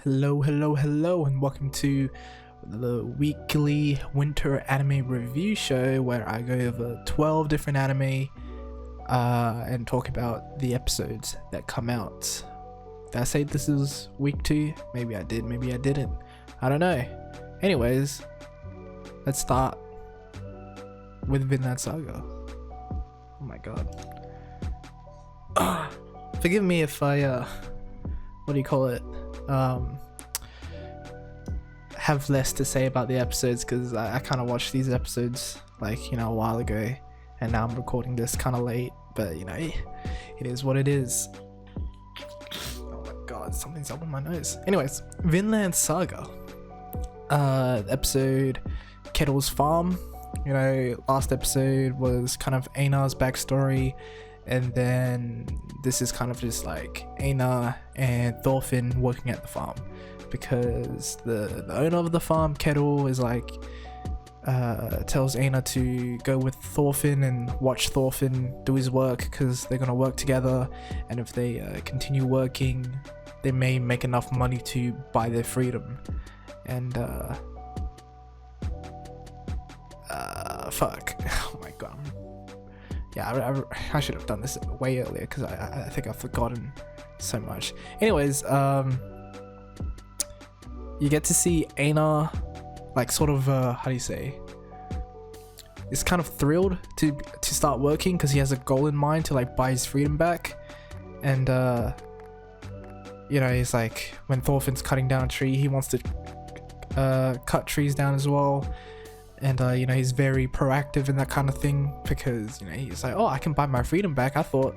Hello, and welcome to the weekly winter anime review show where I go over 12 different anime and talk about the episodes that come out. Did I say this is week 2? Maybe I did, maybe I didn't. I don't know. Anyways, let's start with Vinland Saga. Oh my god. Forgive me if I, have less to say about the episodes, because I kind of watched these episodes a while ago, and now I'm recording this kind of late, but it is what it is. Oh my god, something's up on my nose. Anyways, Vinland Saga, episode Kettle's Farm. Last episode was kind of Einar's backstory, and then this is kind of just like Einar and Thorfinn working at the farm, because the owner of the farm, Kettle, is tells Einar to go with Thorfinn and watch Thorfinn do his work, because they're gonna work together, and if they continue working, they may make enough money to buy their freedom. And fuck. Oh my god. Yeah, I should have done this way earlier, because I think I've forgotten so much. Anyways, you get to see Einar, is kind of thrilled to start working, because he has a goal in mind to buy his freedom back. And he's like, when Thorfinn's cutting down a tree, he wants to cut trees down as well. And he's very proactive in that kind of thing, because he's like, oh, I can buy my freedom back. I thought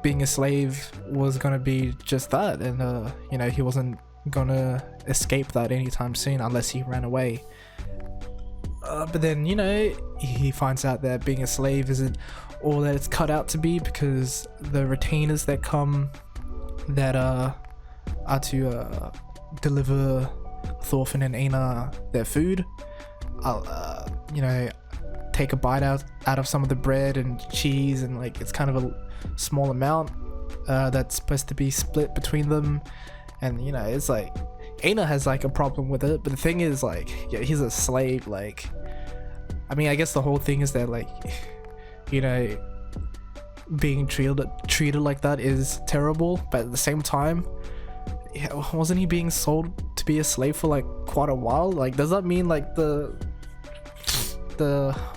being a slave was gonna be just that, and he wasn't gonna escape that anytime soon unless he ran away. But then he finds out that being a slave isn't all that it's cut out to be, because the retainers that come that are to deliver Thorfinn and Einar their food, I'll take a bite out of some of the bread and cheese, and it's kind of a small amount that's supposed to be split between them. And it's like Einar has a problem with it, but the thing is he's a slave. I guess the whole thing is that being treated like that is terrible, but at the same time, wasn't he being sold to be a slave for quite a while? Does that mean the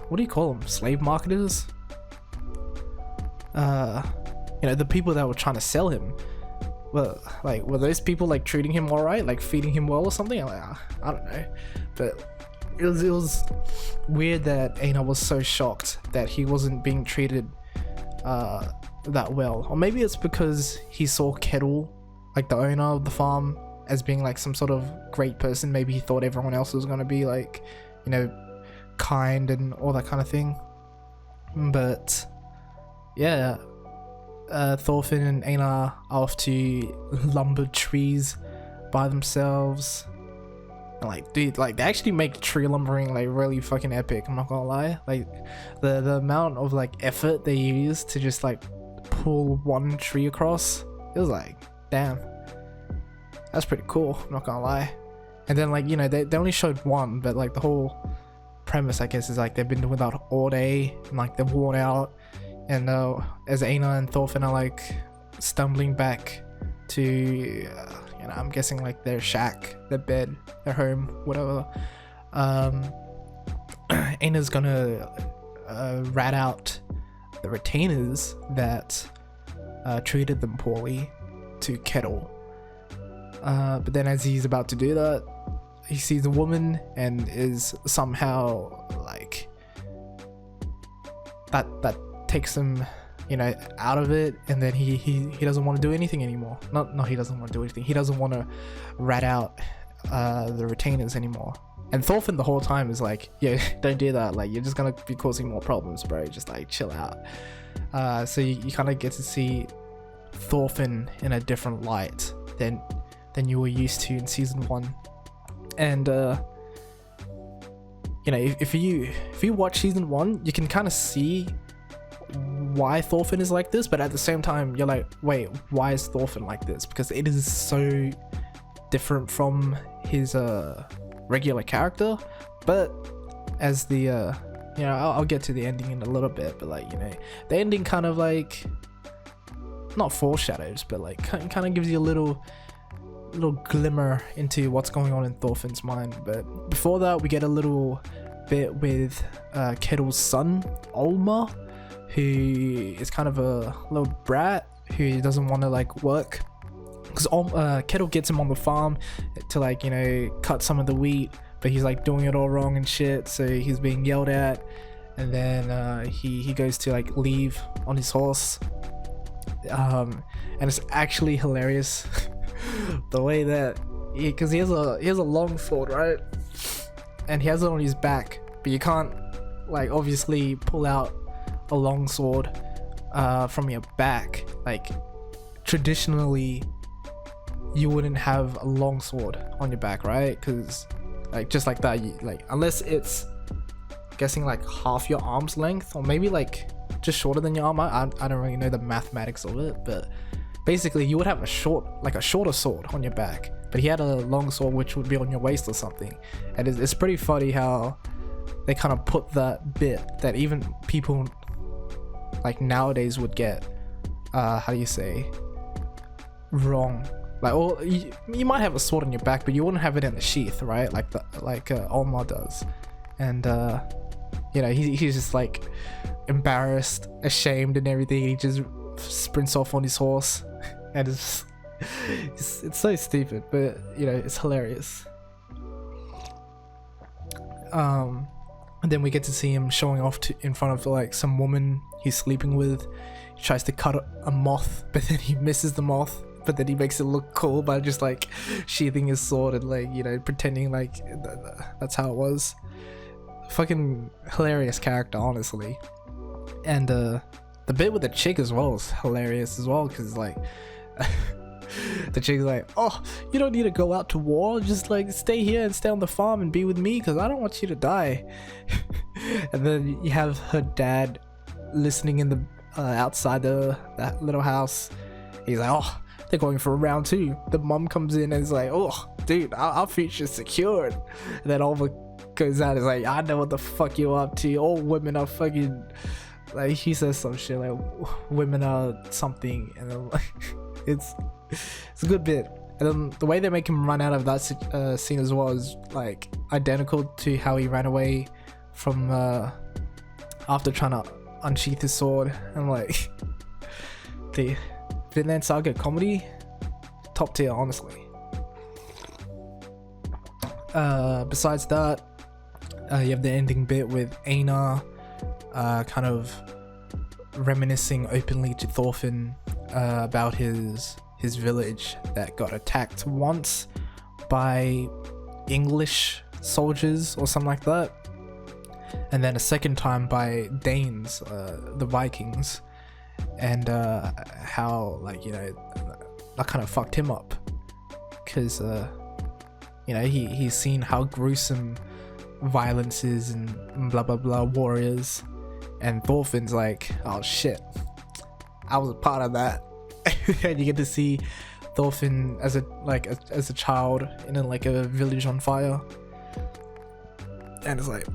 what do you call them, slave marketers, the people that were trying to sell him, well, were those people treating him all right, feeding him well or something? I don't know, but it was weird that Einar was so shocked that he wasn't being treated that well. Or maybe it's because he saw Kettle, the owner of the farm, as being some sort of great person. Maybe he thought everyone else was gonna be kind and all that kind of thing. But yeah, Thorfinn and Einar are off to lumber trees by themselves, and dude, they actually make tree lumbering really fucking epic. I'm not gonna lie. The amount of effort they use to just pull one tree across, it was damn, that's pretty cool. I'm not gonna lie. And then they only showed one, but the whole premise, I guess, is they've been doing that all day, and they're worn out, and as Einar and Thorfinn are stumbling back to I'm guessing their shack, their bed, their home, whatever, Einar's gonna rat out the retainers that treated them poorly to Kettle. But then as he's about to do that, he sees a woman and is somehow that takes him out of it, and then he doesn't want to do anything anymore. Not he doesn't want to do anything, he doesn't want to rat out the retainers anymore. And Thorfinn the whole time is yeah, don't do that, you're just gonna be causing more problems, bro, just chill out. So you kind of get to see Thorfinn in a different light than you were used to in season 1. And if you watch season 1, you can kind of see why Thorfinn is like this, but at the same time you're wait, why is Thorfinn like this? Because it is so different from his regular character, but as the you know, I'll get to the ending in a little bit, but like, you know, the ending kind of like not foreshadows, but like kind of gives you a little glimmer into what's going on in Thorfinn's mind. But before that, we get a little bit with Kettle's son Olma, who is kind of a little brat who doesn't want to like work, because Kettle gets him on the farm to like, you know, cut some of the wheat, but he's like doing it all wrong and shit, so he's being yelled at. And then he goes to like leave on his horse, and it's actually hilarious the way that because he has a long sword, right, and he has it on his back, but you can't like obviously pull out a long sword from your back. Like traditionally you wouldn't have a long sword on your back, right? Because like just like that, you, like unless it's guessing like half your arm's length, or maybe like just shorter than your arm. I don't really know the mathematics of it, but basically you would have a shorter sword on your back, but he had a long sword which would be on your waist or something. And it's pretty funny how they kind of put that bit that even people like nowadays would get how do you say, wrong. Like, or you might have a sword on your back, but you wouldn't have it in the sheath, right? Like Olma does. And you know, he's just like embarrassed, ashamed and everything. He just sprints off on his horse, and it's so stupid, but you know, it's hilarious. And then we get to see him showing off in front of like some woman he's sleeping with. He tries to cut a moth, but then he misses the moth, but then he makes it look cool by just like sheathing his sword and like, you know, pretending like that's how it was. Fucking hilarious character, honestly. And the bit with the chick as well is hilarious as well, because like the chick's like, oh, you don't need to go out to war, just like stay here and stay on the farm and be with me, because I don't want you to die. And then you have her dad listening in the outside that little house. He's like, oh, they're going for round 2. The mom comes in and is like, oh dude, our future's secured. And then Olma goes out and is like, I know what the fuck you're up to, all women are fucking, like he says some shit like women are something, and then like it's a good bit. And then the way they make him run out of that scene as well is like identical to how he ran away from after trying to unsheath his sword. And like the Vinland Saga comedy, top tier, honestly. Besides that, you have the ending bit with Einar kind of reminiscing openly to Thorfinn about his village that got attacked once by English soldiers or something like that, and then a second time by Danes, the Vikings, and how, like, you know, that kind of fucked him up, because you know, he's seen how gruesome violence is and blah blah blah warriors, and Thorfinn's like, oh shit, I was a part of that. And you get to see Thorfinn as a child in a village on fire, and it's like,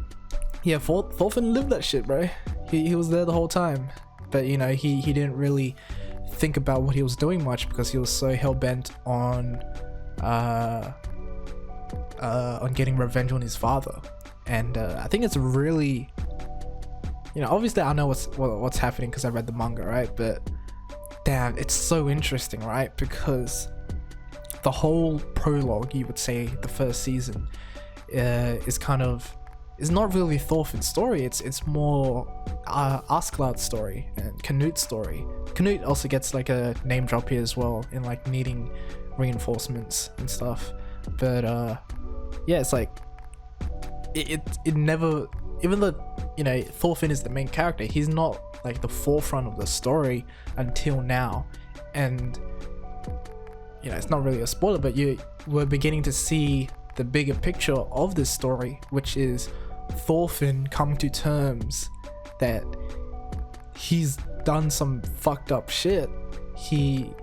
yeah, Thorfinn lived that shit, bro. He was there the whole time, but you know, he didn't really think about what he was doing much, because he was so hell-bent on getting revenge on his father. And I think it's really, you know, obviously I know what's happening because I read the manga, right? But damn, it's so interesting, right? Because the whole prologue, you would say, the first season, is not really Thorfinn's story. It's more Askeladd's story and Knut's story. Knut also gets like a name drop here as well, in like needing reinforcements and stuff. But yeah, it's like it never, even though, you know, Thorfinn is the main character, he's not like the forefront of the story until now. And you know, it's not really a spoiler, but we're beginning to see the bigger picture of this story, which is Thorfinn coming to terms that he's done some fucked up shit. He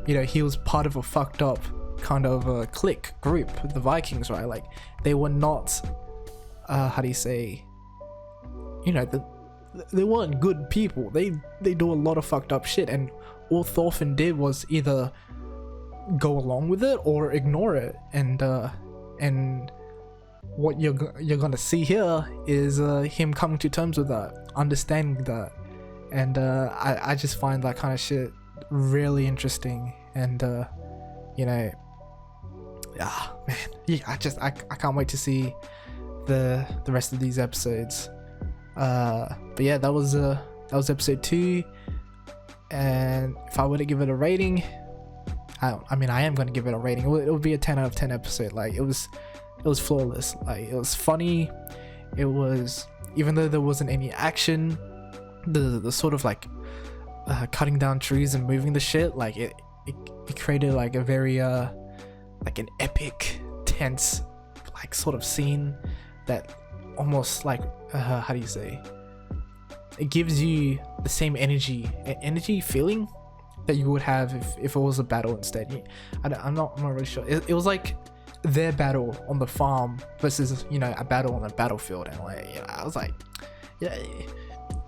was part of a fucked up kind of clique group, the Vikings, right? Like they were not how do you say, you know, they weren't good people. They do a lot of fucked up shit, and all Thorfinn did was either go along with it or ignore it. And what you're gonna see here is him coming to terms with that, understanding that, and I just find that kind of shit really interesting. And you know, man, yeah, I can't wait to see the rest of these episodes. But yeah, that was episode 2, and if I were to give it a rating, I mean I am going to give it a rating. It would be a 10 out of 10 episode. Like it was flawless. Like it was funny. It was, even though there wasn't any action, the sort of like cutting down trees and moving the shit, like it created like a very like an epic, tense, like sort of scene that almost like how do you say, it gives you the same energy feeling that you would have if it was a battle instead. I'm not really sure. It was like their battle on the farm versus, you know, a battle on a battlefield, and like, you know, I was like, yeah,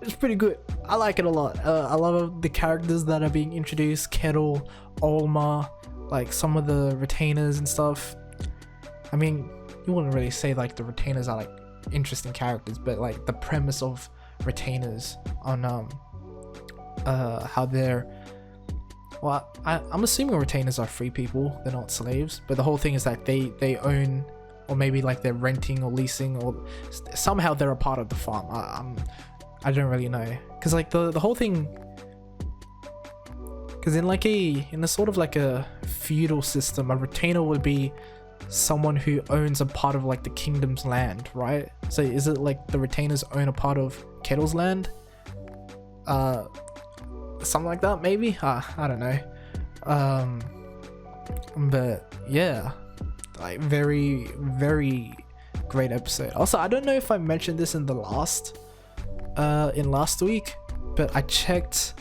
it's pretty good. I like it a lot. I love the characters that are being introduced, Kettle, Olma, like some of the retainers and stuff. I mean, you wouldn't really say like the retainers are like interesting characters, but like the premise of retainers on how they're, well, I'm assuming retainers are free people, they're not slaves, but the whole thing is that they own, or maybe like they're renting or leasing, or somehow they're a part of the farm. I don't really know, because like the whole thing, because in a sort of like a feudal system, a retainer would be someone who owns a part of like the kingdom's land, right? So is it like the retainers own a part of Kettle's land? Something like that, maybe. I don't know. But yeah, like very, very great episode. Also, I don't know if I mentioned this in the last week, but I checked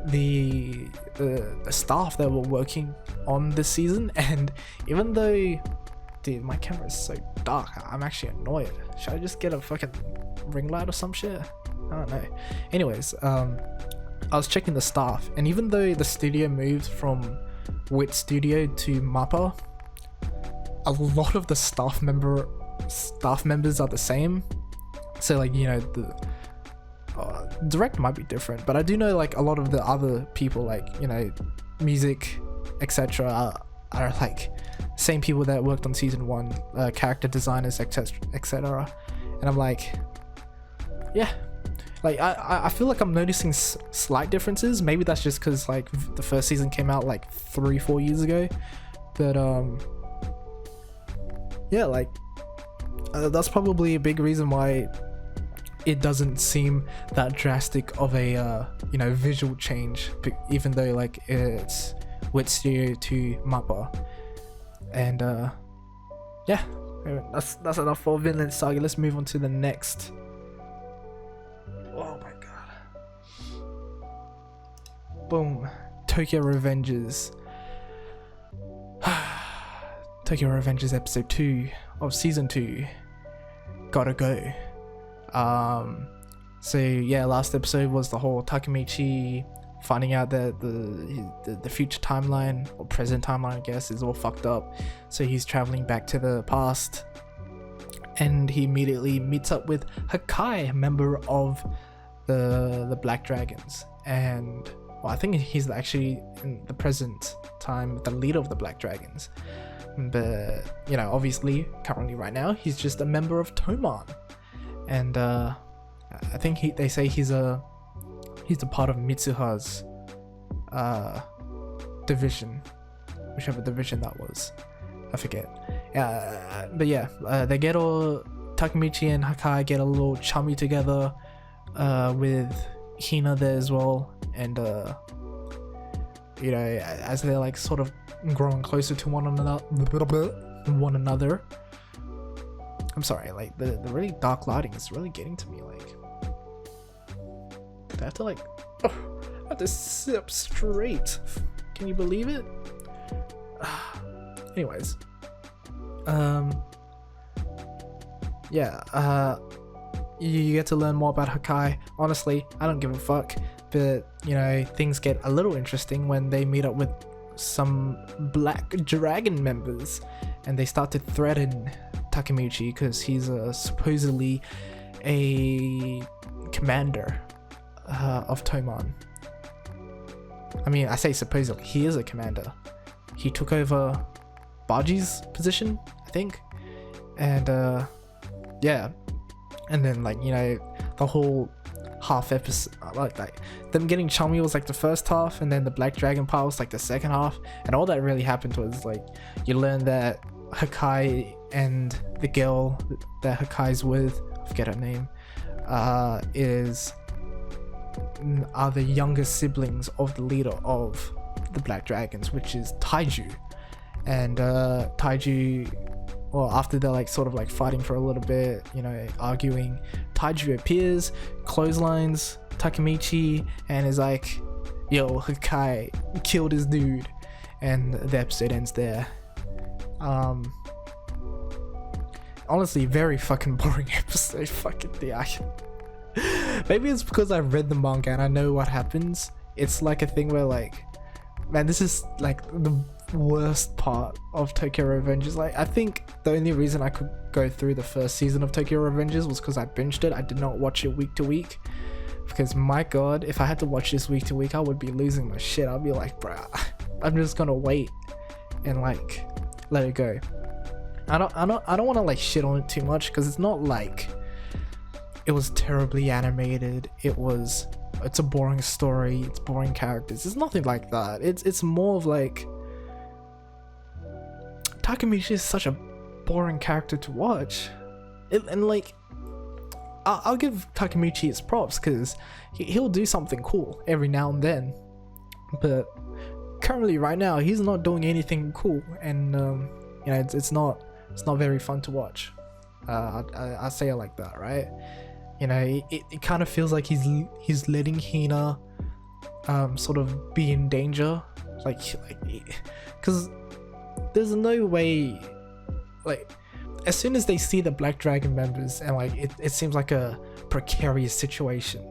the staff that were working on this season, and even though, dude, my camera is so dark, I'm actually annoyed. Should I just get a fucking ring light or some shit? I don't know. Anyways, I was checking the staff, and even though the studio moved from Wit Studio to Mappa, a lot of the staff members are the same. So like, you know, the direct might be different, but I do know like a lot of the other people, like, you know, music, etc., are like same people that worked on season 1, character designers, etc. And I'm like, yeah, like I feel like I'm noticing slight differences. Maybe that's just because like the first season came out like 3-4 years ago, but yeah, like that's probably a big reason why it doesn't seem that drastic of a you know, visual change, even though like it's Wit Studio to Mappa. And yeah, that's enough for Vinland Saga. Let's move on to the next. Oh my god. Boom. Tokyo Revengers. Tokyo Revengers episode 2 of season 2. Gotta go. So yeah, last episode was the whole Takemichi finding out that the future timeline, or present timeline I guess, is all fucked up, so he's traveling back to the past, and he immediately meets up with Hakai, a member of the Black Dragons, and well, I think he's actually in the present time the leader of the Black Dragons, but you know, obviously currently right now he's just a member of Toman. And I think they say he's a part of Mitsuha's division, whichever division that was, I forget. But yeah, they get all, Takemichi and Hakai get a little chummy together, with Hina there as well, and you know, as they're like sort of growing closer to one another. I'm sorry, like the really dark lighting is really getting to me. Like, I have to I have to sit up straight. Can you believe it? anyways, yeah, you get to learn more about Hakai. Honestly, I don't give a fuck, but you know, things get a little interesting when they meet up with some black dragon members and they start to threaten Takemichi because he's supposedly a commander of Toman. I mean, I say supposedly, he is a commander. He took over Baji's position, I think, and yeah, and then like, you know, the whole half episode, like them getting chummy was like the first half, and then the black dragon part was like the second half, and all that really happened was like you learn that Hakai and the girl that Hakai's with, I forget her name, are the younger siblings of the leader of the Black Dragons, which is Taiju. And Taiju, well, after they're like sort of like fighting for a little bit, you know, arguing, Taiju appears, clotheslines Takemichi, and is like, yo, Hakai killed his dude, and the episode ends there. Honestly, very fucking boring episode. Fucking maybe it's because I've read the manga and I know what happens. It's like a thing where like, man, this is like the worst part of Tokyo Revengers. Like, I think the only reason I could go through the first season of Tokyo Revengers was because I binged it. I did not watch it week to week, because my god, if I had to watch this week to week, I would be losing my shit. I'd be like, bruh, I'm just gonna wait and like let it go. I don't want to like shit on it too much, because it's not like it was terribly animated. It's a boring story, it's boring characters. It's nothing like that. It's more of like, Takemichi is such a boring character to watch. And like, I'll give Takemichi his props, because he'll do something cool every now and then, but currently right now he's not doing anything cool, and you know, it's not very fun to watch. I say it like that, right? You know, it kind of feels like he's letting Hina sort of be in danger, like because there's no way, like, as soon as they see the Black Dragon members, and like it seems like a precarious situation,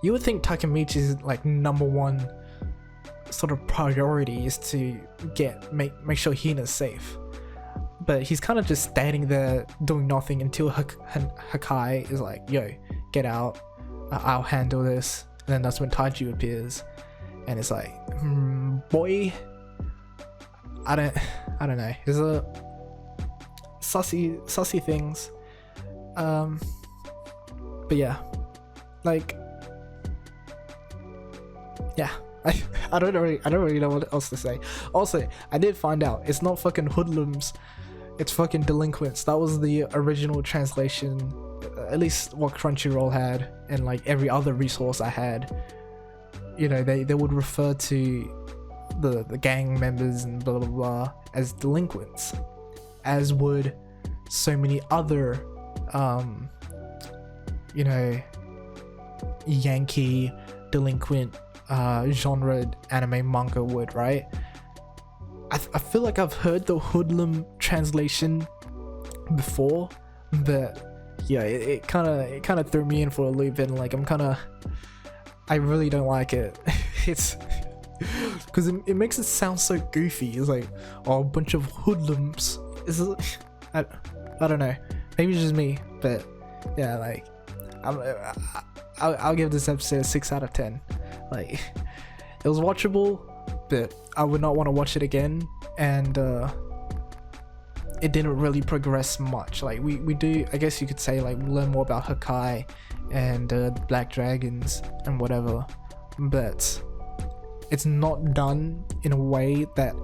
you would think Takemichi's like number one sort of priority is to make sure Hina's safe. But he's kind of just standing there doing nothing until Hakai is like, yo, get out, I'll handle this. And then that's when Taiju appears, and it's like, boy, I don't know. There's a sussy things. But yeah, like, yeah. I don't really know what else to say. Also, I did find out it's not fucking hoodlums, it's fucking delinquents. That was the original translation, at least what Crunchyroll had, and like every other resource I had. You know, they would refer to the gang members and blah blah blah as delinquents, as would so many other you know, Yankee delinquent genre anime manga would, right? I feel like I've heard the hoodlum translation before, but yeah, it kind of threw me in for a loop, and like I really don't like it. It's because it makes it sound so goofy. It's like, oh, a bunch of hoodlums. I don't know, maybe it's just me, but yeah, like I'll give this episode a 6 out of 10. Like, it was watchable, but I would not want to watch it again, and it didn't really progress much. Like, we do, I guess you could say, like, we learn more about Hakai and the Black Dragons and whatever, but it's not done in a way that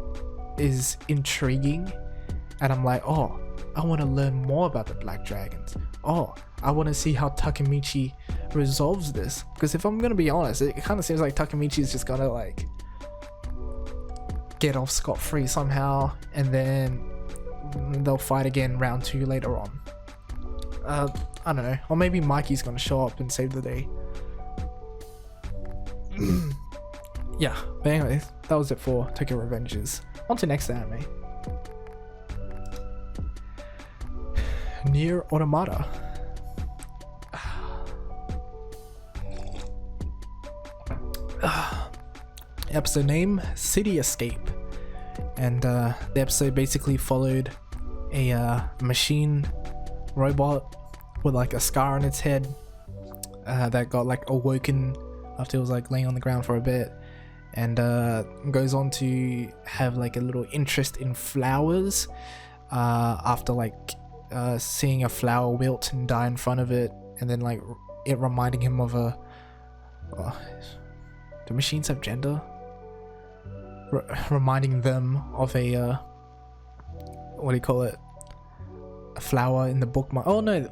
is intriguing, and I'm like, oh, I want to learn more about the Black Dragons. Oh, I want to see how Takemichi resolves this, because if I'm gonna be honest, it kind of seems like Takemichi is just gonna like get off scot-free somehow, and then they'll fight again round 2 later on. I don't know, or maybe Mikey's gonna show up and save the day. Yeah, but anyways, that was it for Tokyo Revengers. On to next anime. NieR Automata. Episode name, City Escape. And the episode basically followed a machine robot with like a scar on its head that got like awoken after it was like laying on the ground for a bit, and goes on to have like a little interest in flowers after like seeing a flower wilt and die in front of it, and then like it reminding him of a do machines have gender? Reminding them of a what do you call it, a flower in the bookmark. Oh no,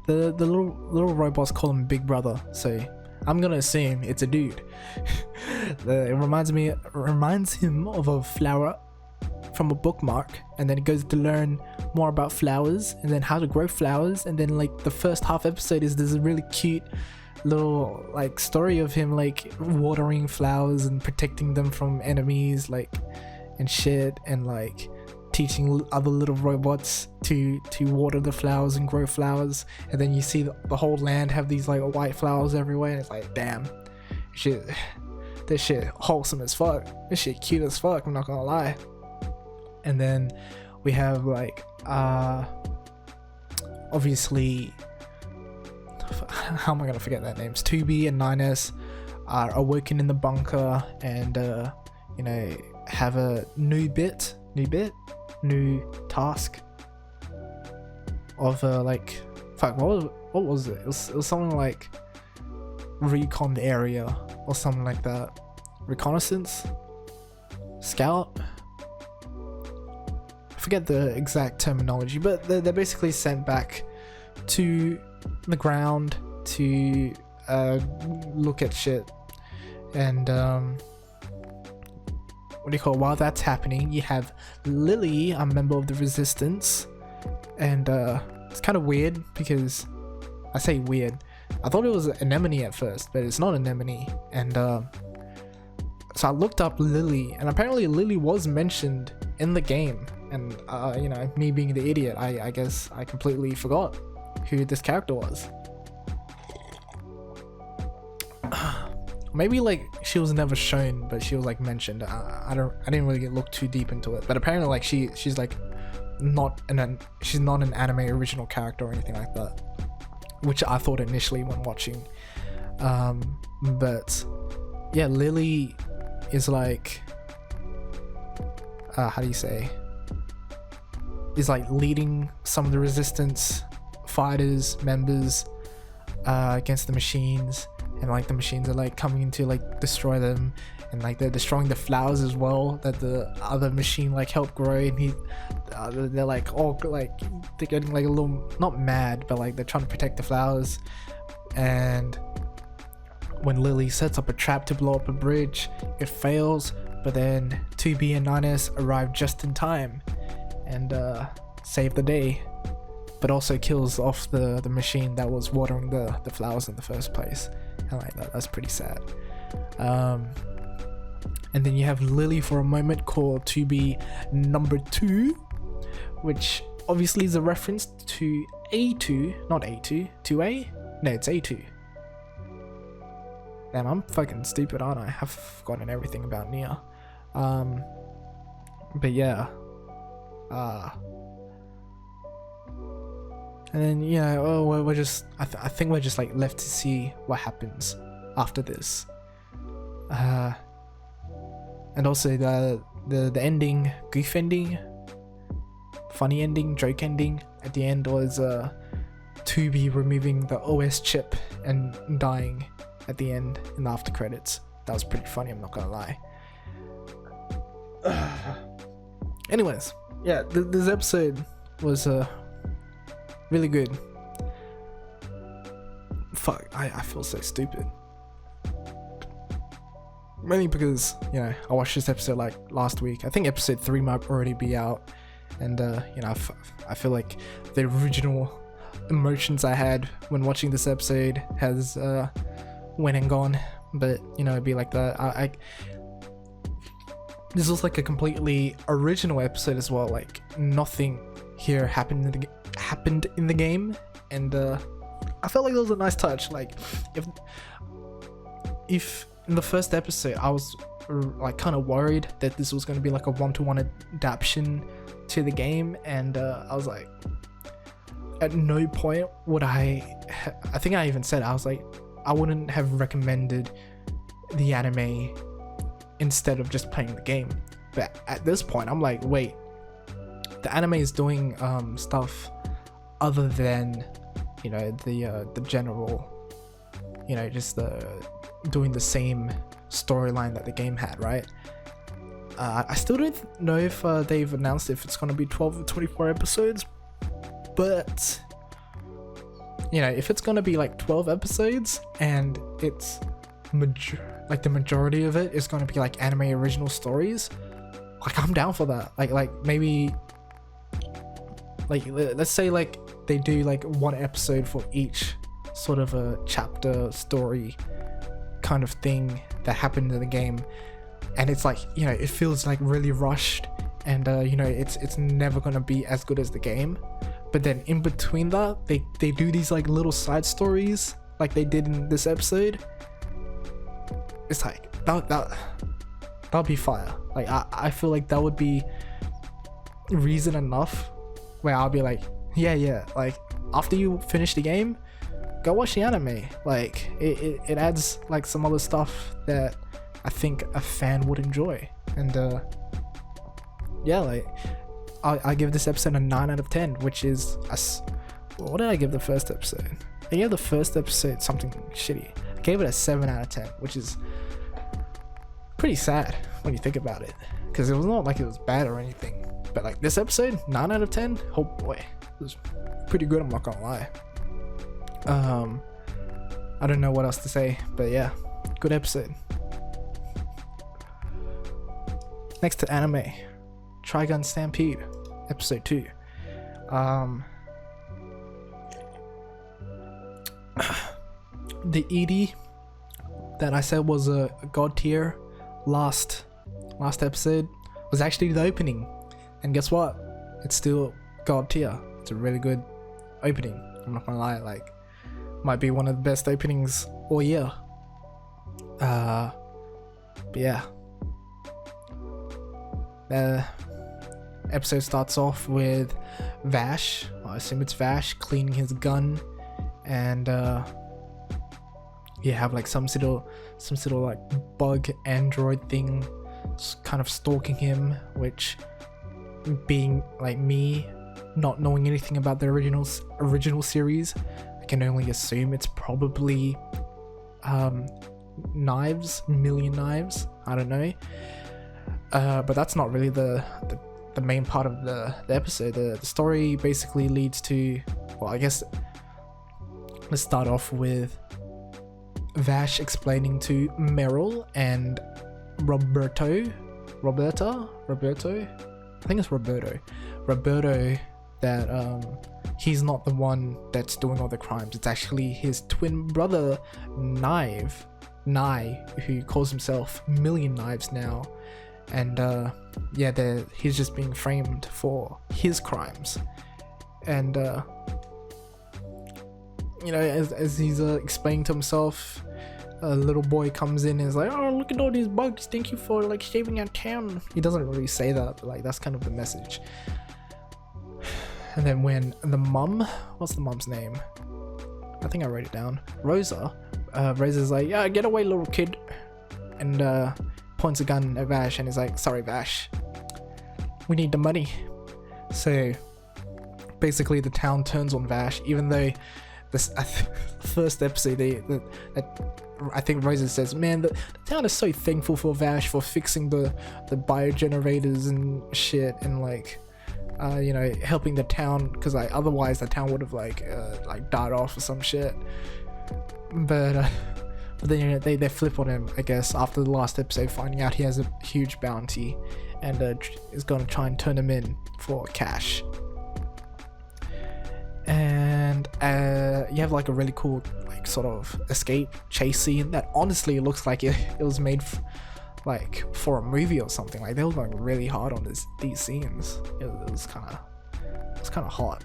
the little robots call him Big Brother, so I'm gonna assume it's a dude. It reminds him of a flower from a bookmark, and then it goes to learn more about flowers and then how to grow flowers, and then like the first half episode is this really cute little like story of him like watering flowers and protecting them from enemies like and shit, and like teaching other little robots to water the flowers and grow flowers. And then you see the whole land have these like white flowers everywhere, and it's like, damn, this shit wholesome as fuck, this shit cute as fuck, I'm not gonna lie. And then we have like obviously, how am I gonna forget their names? 2B and 9S are awoken in the bunker, and you know, have a new task of like, fuck, what was it? It was something like recon the area or something like that. Reconnaissance? Scout? I forget the exact terminology, but they're basically sent back to the ground to look at shit. And what do you call it? While that's happening, you have Lily, a member of the Resistance, and it's kind of weird because, I say weird, I thought it was an anemone at first, but it's not an anemone. And so I looked up Lily, and apparently Lily was mentioned in the game, and you know, me being the idiot, I guess I completely forgot who this character was. Maybe like she was never shown, but she was like mentioned. I didn't really look too deep into it, but apparently like she's like she's not an anime original character or anything like that, which I thought initially when watching. But yeah, Lily is like how do you say, is like leading some of the Resistance fighters members against the machines, and like the machines are like coming in to like destroy them, and like they're destroying the flowers as well that the other machine like helped grow. And they're like all like, they're getting like a little, not mad, but like they're trying to protect the flowers. And when Lily sets up a trap to blow up a bridge, it fails, but then 2B and 9S arrive just in time and save the day, but also kills off the machine that was watering the flowers in the first place. And like that's pretty sad. And then you have Lily for a moment called 2B number 2, which obviously is a reference to A2, not A2, 2A? No, it's A2. Damn, I'm fucking stupid, aren't I? I've forgotten everything about NieR. But yeah. And then, you know, we're just, I think we're just like left to see what happens after this. And also the ending, goof ending, funny ending, joke ending at the end was 2B removing the OS chip and dying at the end in the after credits. That was pretty funny, I'm not gonna lie. Anyways, yeah, this episode was really good. Fuck, I feel so stupid. Mainly because, you know, I watched this episode like last week. I think episode 3 might already be out. And, you know, I feel like the original emotions I had when watching this episode has went and gone. But, you know, it'd be like that. this was like a completely original episode as well. Like nothing here happened in the game, and I felt like it was a nice touch. Like if in the first episode I was like kind of worried that this was going to be like a one-to-one adaptation to the game, and I was like, at no point would I think I even said, I was like, I wouldn't have recommended the anime instead of just playing the game. But at this point I'm like, wait, the anime is doing stuff other than, you know, the general, you know, just doing the same storyline that the game had, right? I still don't know if they've announced if it's going to be 12 or 24 episodes, but you know, if it's going to be like 12 episodes and it's like the majority of it is going to be like anime original stories, like I'm down for that. Like maybe like let's say like they do like one episode for each sort of a chapter story kind of thing that happened in the game, and it's like, you know, it feels like really rushed, and you know, it's never gonna be as good as the game. But then in between that, they do these like little side stories like they did in this episode. It's like that'll be fire. Like I feel like that would be reason enough where I'll be like, yeah, like after you finish the game, go watch the anime. Like it adds like some other stuff that I think a fan would enjoy. And yeah, like I give this episode a 9 out of 10, which is what did I give the first episode? I gave the first episode something shitty. I gave it a 7 out of 10, which is pretty sad when you think about it, because it was not like it was bad or anything. But like this episode, 9 out of 10, oh boy, it was pretty good, I'm not gonna lie. I don't know what else to say, but yeah, good episode. Next to anime, Trigun Stampede, episode 2. The ED that I said was a god tier last episode was actually the opening, and guess what? It's still god tier. It's a really good opening, I'm not gonna lie. Like, might be one of the best openings all year. But yeah, the episode starts off with Vash, I assume it's Vash, cleaning his gun, and you have like some sort of like bug android thing kind of stalking him, which, being like me, not knowing anything about the original series, I can only assume it's probably million knives, I don't know. But that's not really the main part of the episode. The story basically leads to, well, I guess let's start off with Vash explaining to Meryl and Roberto, I think it's Roberto, that he's not the one that's doing all the crimes. It's actually his twin brother, Nye, who calls himself Million Knives now. And yeah, he's just being framed for his crimes. And you know, as he's explaining to himself, a little boy comes in and is like, oh, look at all these bugs, thank you for like saving our town. He doesn't really say that, but like that's kind of the message. And then when the mum, what's the mum's name? I think I wrote it down. Rosa's like, yeah, get away, little kid. And points a gun at Vash and is like, sorry Vash, we need the money. So basically the town turns on Vash, even though this first episode I think Rosa says, man, the town is so thankful for Vash for fixing the biogenerators and shit, and like you know, helping the town, because like otherwise the town would have like died off or some shit. But then, you know, they flip on him, I guess, after the last episode, finding out he has a huge bounty and is going to try and turn him in for cash. And you have like a really cool like sort of escape chase scene that honestly looks like it was made like for a movie or something. Like they were going really hard on these scenes. It was kind of hot.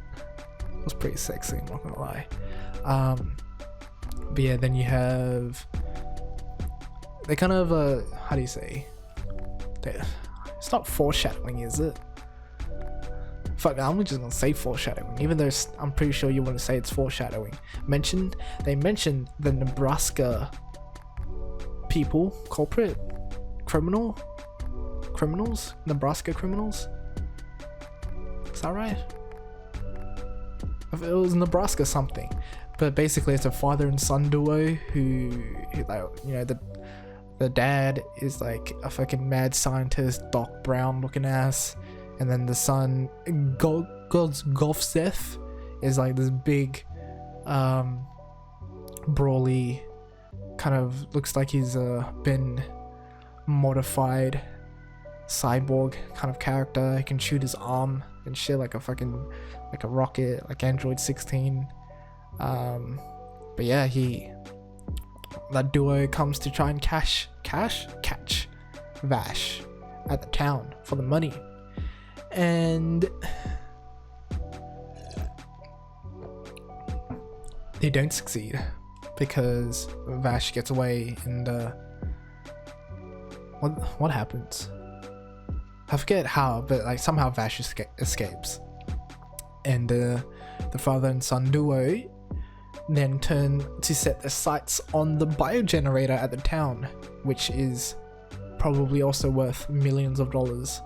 It was pretty sexy, I'm not gonna lie. But yeah, then you have they kind of how do you say? It's not foreshadowing, is it? Fuck, I'm just gonna say foreshadowing, even though I'm pretty sure you wouldn't say it's foreshadowing. They mentioned the Nebraska people, criminals, Nebraska criminals. Is that right? It was Nebraska something, but basically it's a father and son duo who like, you know, the dad is like a fucking mad scientist, Doc Brown looking ass, and then the son, Golfseth, is like this big, brawly, kind of looks like he's been modified cyborg kind of character. He can shoot his arm and shit like a rocket, like Android 16. But yeah, that duo comes to try and catch Vash at the town for the money, and they don't succeed because Vash gets away, and what happens? I forget how, but like somehow Vash escapes, and the father and son duo then turn to set their sights on the biogenerator at the town, which is probably also worth millions of dollars.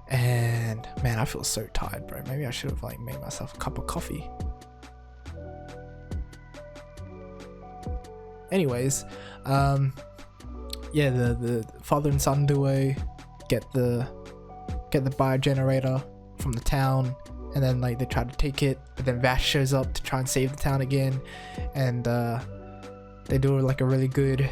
And man, I feel so tired, bro. Maybe I should have like made myself a cup of coffee. Anyways, yeah, the father and son duo get the biogenerator from the town, and then like they try to take it, but then Vash shows up to try and save the town again, and they do like a really good.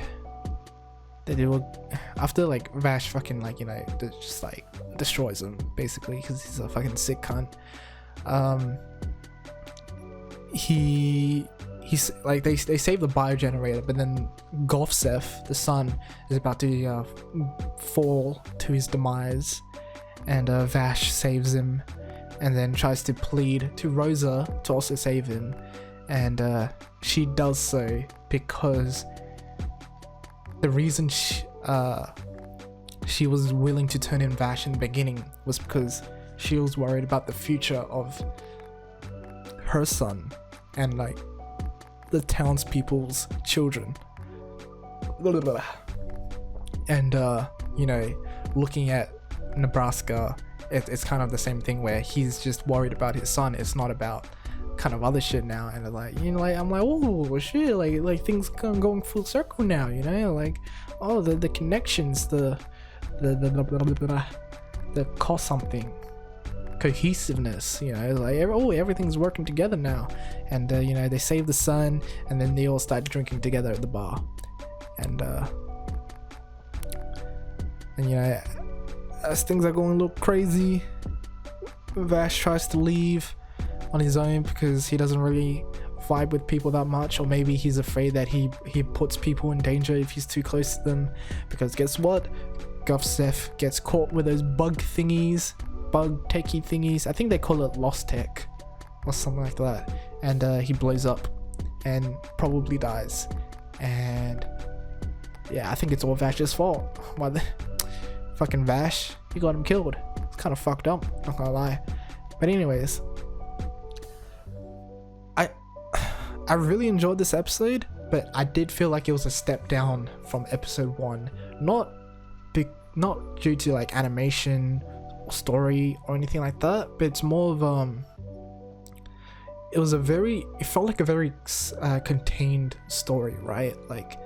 After like Vash fucking like, you know, just like destroys him basically because he's a fucking sick cunt. He's like they save the biogenerator, but then Golfseth, the son, is about to fall to his demise, and Vash saves him, and then tries to plead to Rosa to also save him, and she does so because the reason she was willing to turn in Vash in the beginning was because she was worried about the future of her son and like the townspeople's children. And you know, looking at Nebraska, it's kind of the same thing where he's just worried about his son. It's not about kind of other shit now, and like, you know, like I'm like, oh shit, like things going full circle now, you know, like, oh, the connections, the cause something cohesiveness, you know, like everything's working together now, and you know, they save the son, and then they all start drinking together at the bar, and you know, as things are going a little crazy, Vash tries to leave on his own because he doesn't really vibe with people that much, or maybe he's afraid that he puts people in danger if he's too close to them, because guess what, Golfseth gets caught with those bug techie thingies. I think they call it lost tech or something like that, and he blows up and probably dies, and yeah, I think it's all Vash's fault. Why the fucking Vash, you got him killed. It's kind of fucked up, not gonna lie. But anyways, I really enjoyed this episode, but I did feel like it was a step down from episode 1. Not due to like animation or story or anything like that, but it's more of it felt like a very contained story, right? Like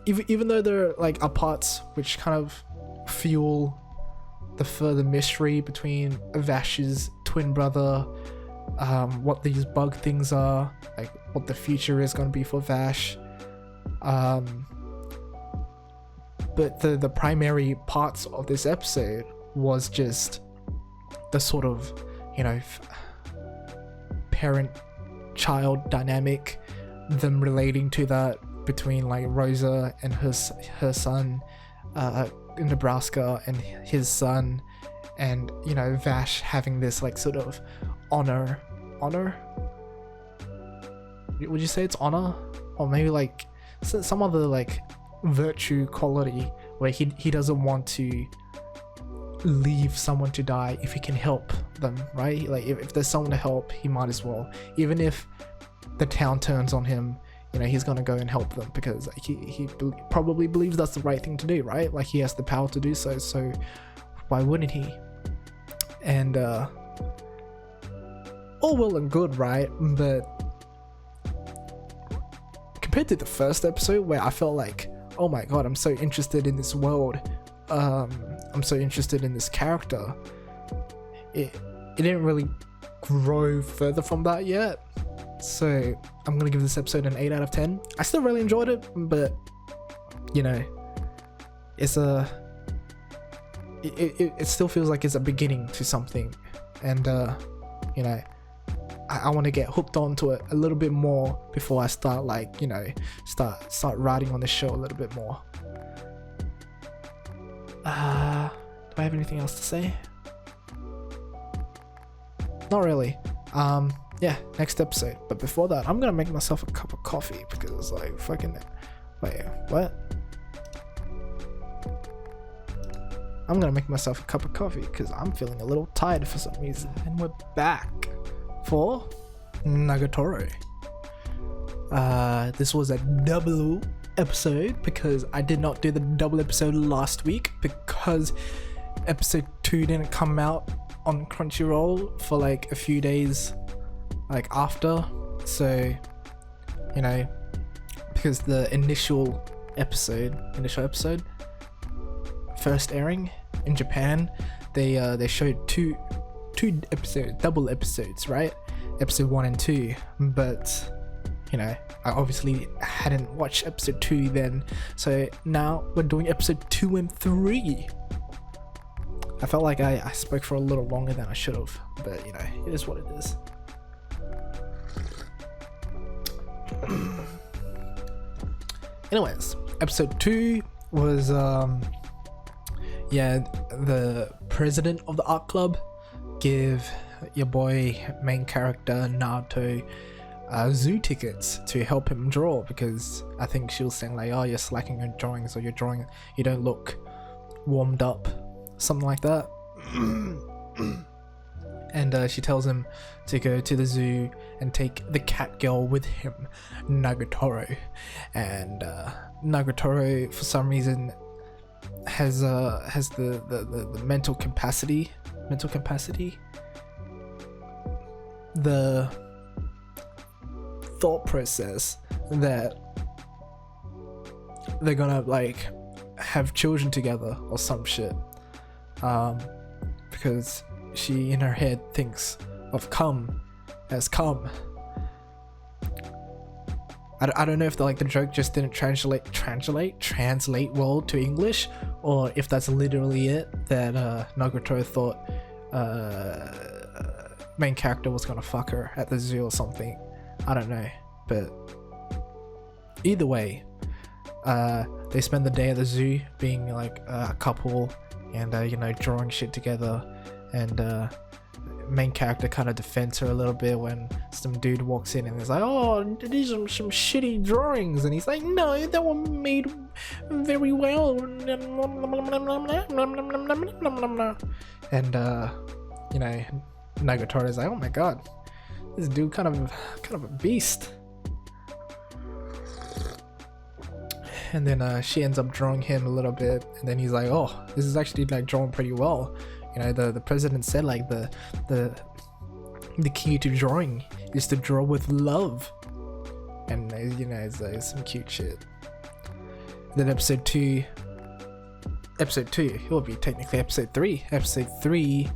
even though there like are parts which kind of fuel the further mystery between Vash's twin brother, what these bug things are, like what the future is going to be for Vash, but the primary parts of this episode was just the sort of, you know, parent-child dynamic, them relating to that between like Rosa and her son in Nebraska and his son, and you know, Vash having this like sort of honor, would you say it's honor, or maybe like some other like virtue quality where he doesn't want to leave someone to die if he can help them, right? Like if there's someone to help, he might as well, even if the town turns on him, you know, he's gonna go and help them because like, he probably believes that's the right thing to do, right? Like he has the power to do so, so why wouldn't he? And all well and good, right? But compared to the first episode where I felt like, oh my god, I'm so interested in this world, I'm so interested in this character, it didn't really grow further from that yet. So I'm gonna give this episode an 8 out of 10. I still really enjoyed it, but you know, it's it still feels like it's a beginning to something, and you know, I want to get hooked onto it a little bit more before I start, like, you know, start writing on the show a little bit more. Do I have anything else to say? Not really. Yeah, next episode. But before that, I'm gonna make myself a cup of coffee because like fucking wait, what? I'm gonna make myself a cup of coffee because I'm feeling a little tired for some reason. And we're back for Nagatoro. This was a double episode because I did not do the double episode last week because episode 2 didn't come out on Crunchyroll for like a few days like after, so you know, because the initial episode first airing in Japan, they showed two episodes, double episodes, right? Episode 1 and 2, but you know, I obviously hadn't watched episode 2 then, so now we're doing episode 2 and 3. I felt like I spoke for a little longer than I should have, but you know, it is what it is. Anyways, episode 2 was yeah, the president of the art club give your boy main character Naruto zoo tickets to help him draw, because I think she was saying like, oh, you're slacking on drawings, or you're drawing, you don't look warmed up, something like that. And she tells him to go to the zoo and take the cat girl with him, Nagatoro. And Nagatoro, for some reason, has the mental capacity, the thought process that they're gonna like have children together or some shit, because she in her head thinks of come as come. I don't know if the joke just didn't translate well to English, or if that's literally it, that Nagatoro thought main character was gonna fuck her at the zoo or something. I don't know, but either way, they spend the day at the zoo being like a couple, and you know, drawing shit together, and main character kind of defends her a little bit when some dude walks in and is like, oh, these are some shitty drawings, and he's like, no, they were made very well. And you know, Nagatoro is like, oh my god, this dude kind of a beast. And then she ends up drawing him a little bit, and then he's like, oh, this is actually like drawn pretty well. You know, the president said like the key to drawing is to draw with love, and you know, it's some cute shit. Then episode 2, it will be technically episode 3. Episode 3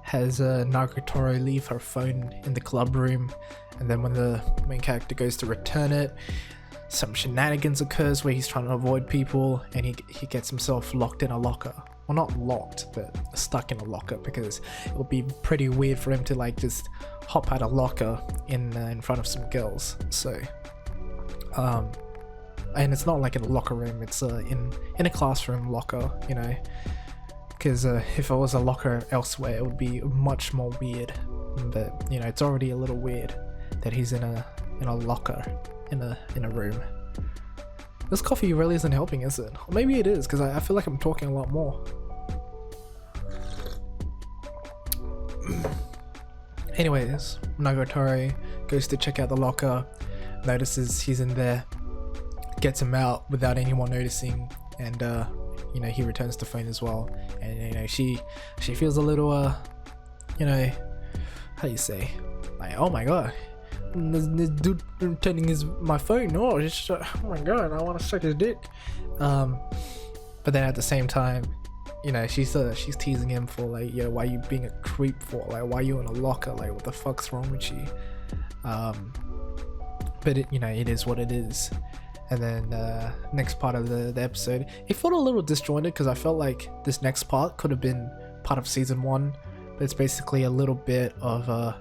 has Nagatoro leave her phone in the club room, and then when the main character goes to return it, some shenanigans occurs where he's trying to avoid people, and he gets himself locked in a locker. Well, not locked, but stuck in a locker, because it would be pretty weird for him to like just hop out a locker in front of some girls. So and it's not like in a locker room, it's in a classroom locker, you know, because if it was a locker elsewhere it would be much more weird, but you know, it's already a little weird that he's in a locker in a room. This coffee really isn't helping, is it? Or maybe it is, because I feel like I'm talking a lot more. Anyways, Nagatoro goes to check out the locker, notices he's in there, gets him out without anyone noticing, and you know, he returns the phone as well. And you know, she feels a little you know, how do you say, like, oh my god, this dude returning my phone. Oh my god, I want to suck his dick. But then at the same time, you know, she's teasing him for like, yo, why you being a creep for? Like, why you in a locker? Like, what the fuck's wrong with you? But it, you know, it is what it is. And then next part of the episode, it felt a little disjointed because I felt like this next part could have been part of season 1, but it's basically a little bit of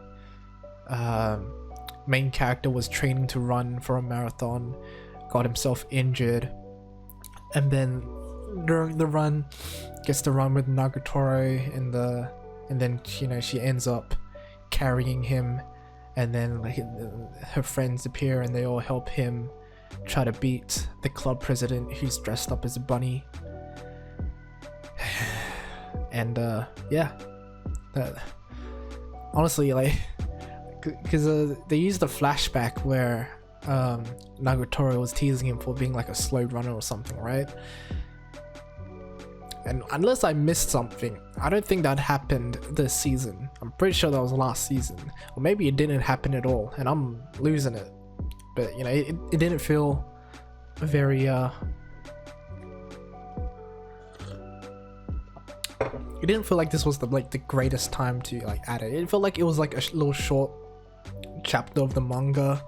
main character was training to run for a marathon, got himself injured, and then during the run gets to run with Nagatoro, and then you know, she ends up carrying him, and then like her friends appear and they all help him try to beat the club president who's dressed up as a bunny. And yeah, honestly, like, because they used a flashback where Nagatoro was teasing him for being like a slow runner or something, right? And unless I missed something, I don't think that happened this season. I'm pretty sure that was last season, or maybe it didn't happen at all and I'm losing it. But you know, it didn't feel very it didn't feel like this was the greatest time to like add it. It felt like it was like a little short chapter of the manga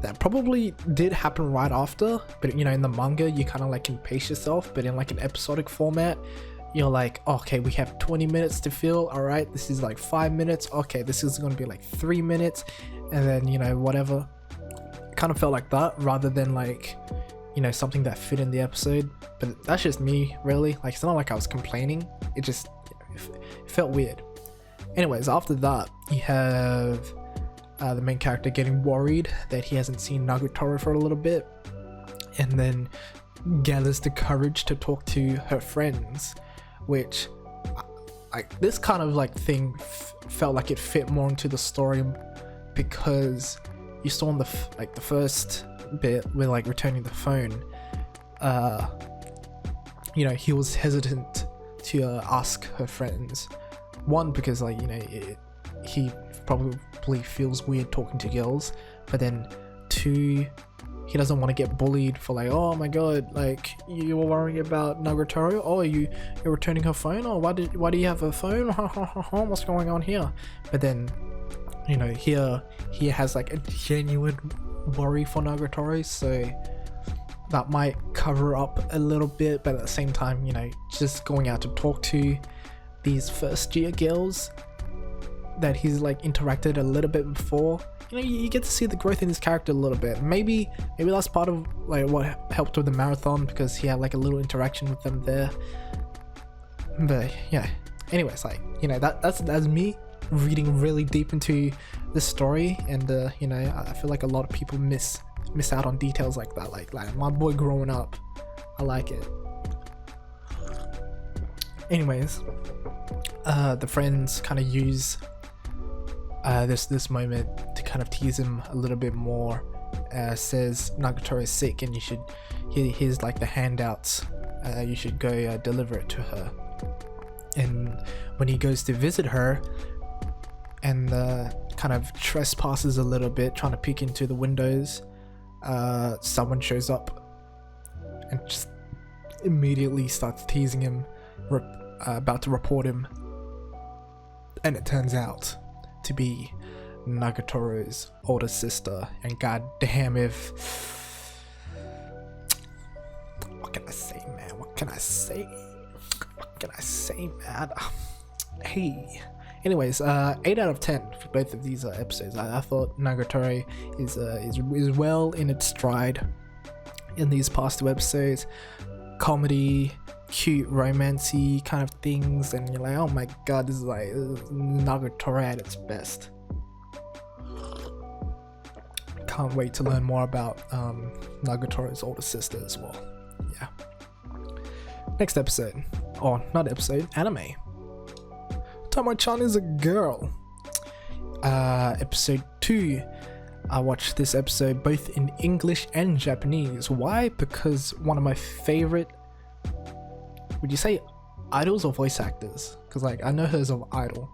that probably did happen right after, but you know, in the manga you kind of like can pace yourself, but in like an episodic format you're like, okay, we have 20 minutes to fill, all right, this is like 5 minutes, okay, this is going to be like 3 minutes, and then you know, whatever. It kind of felt like that rather than like, you know, something that fit in the episode. But that's just me, really. Like, it's not like I was complaining, it just it felt weird. Anyways, after that you have the main character getting worried that he hasn't seen Nagatoro for a little bit, and then gathers the courage to talk to her friends, which like this kind of like thing felt like it fit more into the story, because you saw in the first bit with like returning the phone, you know, he was hesitant to ask her friends. One, because like, you know, he probably feels weird talking to girls, but then 2, he doesn't want to get bullied for like, oh my god, like you were worrying about Nagatoro, oh you're returning her phone, oh why do you have a phone, what's going on here? But then, you know, here he has like a genuine worry for Nagatoro, so that might cover up a little bit. But at the same time, you know, just going out to talk to these first year girls that he's like interacted a little bit before, you know, you get to see the growth in his character a little bit. Maybe that's part of like what helped with the marathon, because he had like a little interaction with them there. But yeah, anyways, like, you know, that's me reading really deep into the story, and you know, I feel like a lot of people miss out on details like that. Like my boy growing up, I like it. Anyways, the friends kind of use this moment to kind of tease him a little bit more. Says Nagatoro is sick and you should, here's like the handouts, you should go deliver it to her. And when he goes to visit her and kind of trespasses a little bit, trying to peek into the windows, someone shows up and just immediately starts teasing him, about to report him, and it turns out to be Nagatoro's older sister. And god damn, what can I say, man? What can I say, man? Hey, anyways, 8 out of 10 for both of these episodes. I thought Nagatoro is well in its stride. in these past 2 episodes. Comedy, cute, romancy kind of things, and you're like, oh my god, this is Nagatoro at its best. Can't wait to learn more about Nagatoro's older sister as well. Yeah. Next episode, or not episode, anime. Tomo-chan is a girl. Episode 2. I watched this episode both in English and Japanese. Why? Because one of my favorite, would you say idols or voice actors? Because I know her as an idol.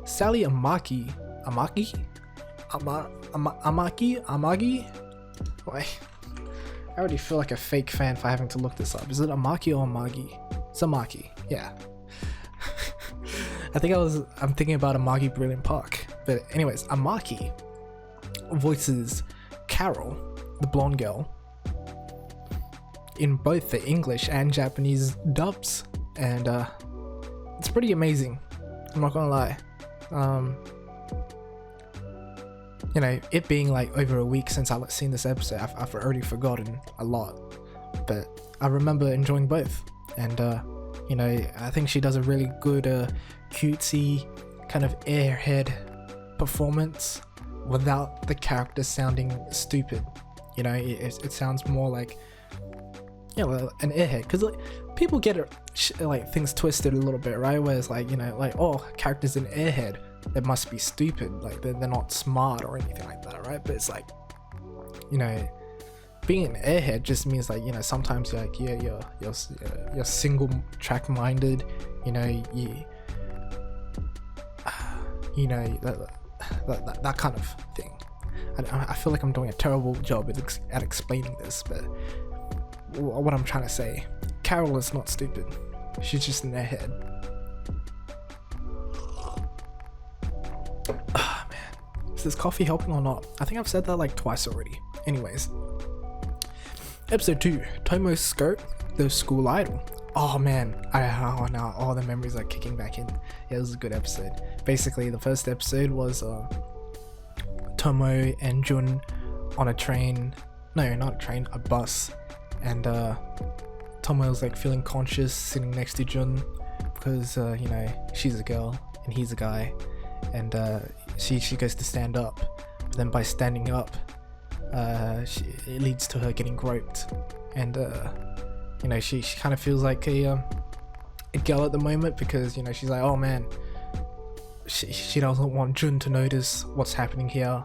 Sally Amagi. Wait, I already feel like a fake fan for having to look this up. Is it Amaki or Amagi? It's Amaki, yeah. I'm thinking about Amagi Brilliant Park. But anyways, Amaki voices Carol, the blonde girl, in both the English and Japanese dubs, and it's pretty amazing. I'm not gonna lie. It being over a week since I've seen this episode, I've already forgotten a lot, but I remember enjoying both. And I think she does a really good cutesy kind of airhead performance without the character sounding stupid. It sounds more like an airhead, because people get things twisted a little bit, right? Where it's oh, character's an airhead, they must be stupid, they're not smart or anything like that, right? But it's being an airhead just means sometimes you're single track minded, that kind of thing. I feel like I'm doing a terrible job at explaining this, but what I'm trying to say, Carol is not stupid, she's just in their head. Man, is this coffee helping or not? I think I've said that twice already. Anyways, episode 2, Tomo's skirt, the school idol. Oh man, now all the memories are kicking back in. Yeah, it was a good episode. Basically, the first episode was Tomo and Jun on a train. No, not a train, a bus. And Tomo was feeling conscious sitting next to Jun because she's a girl and he's a guy, and she goes to stand up, but then by standing up it leads to her getting groped, and she kind of feels like a girl at the moment, because she's like, oh man, she doesn't want Jun to notice what's happening here,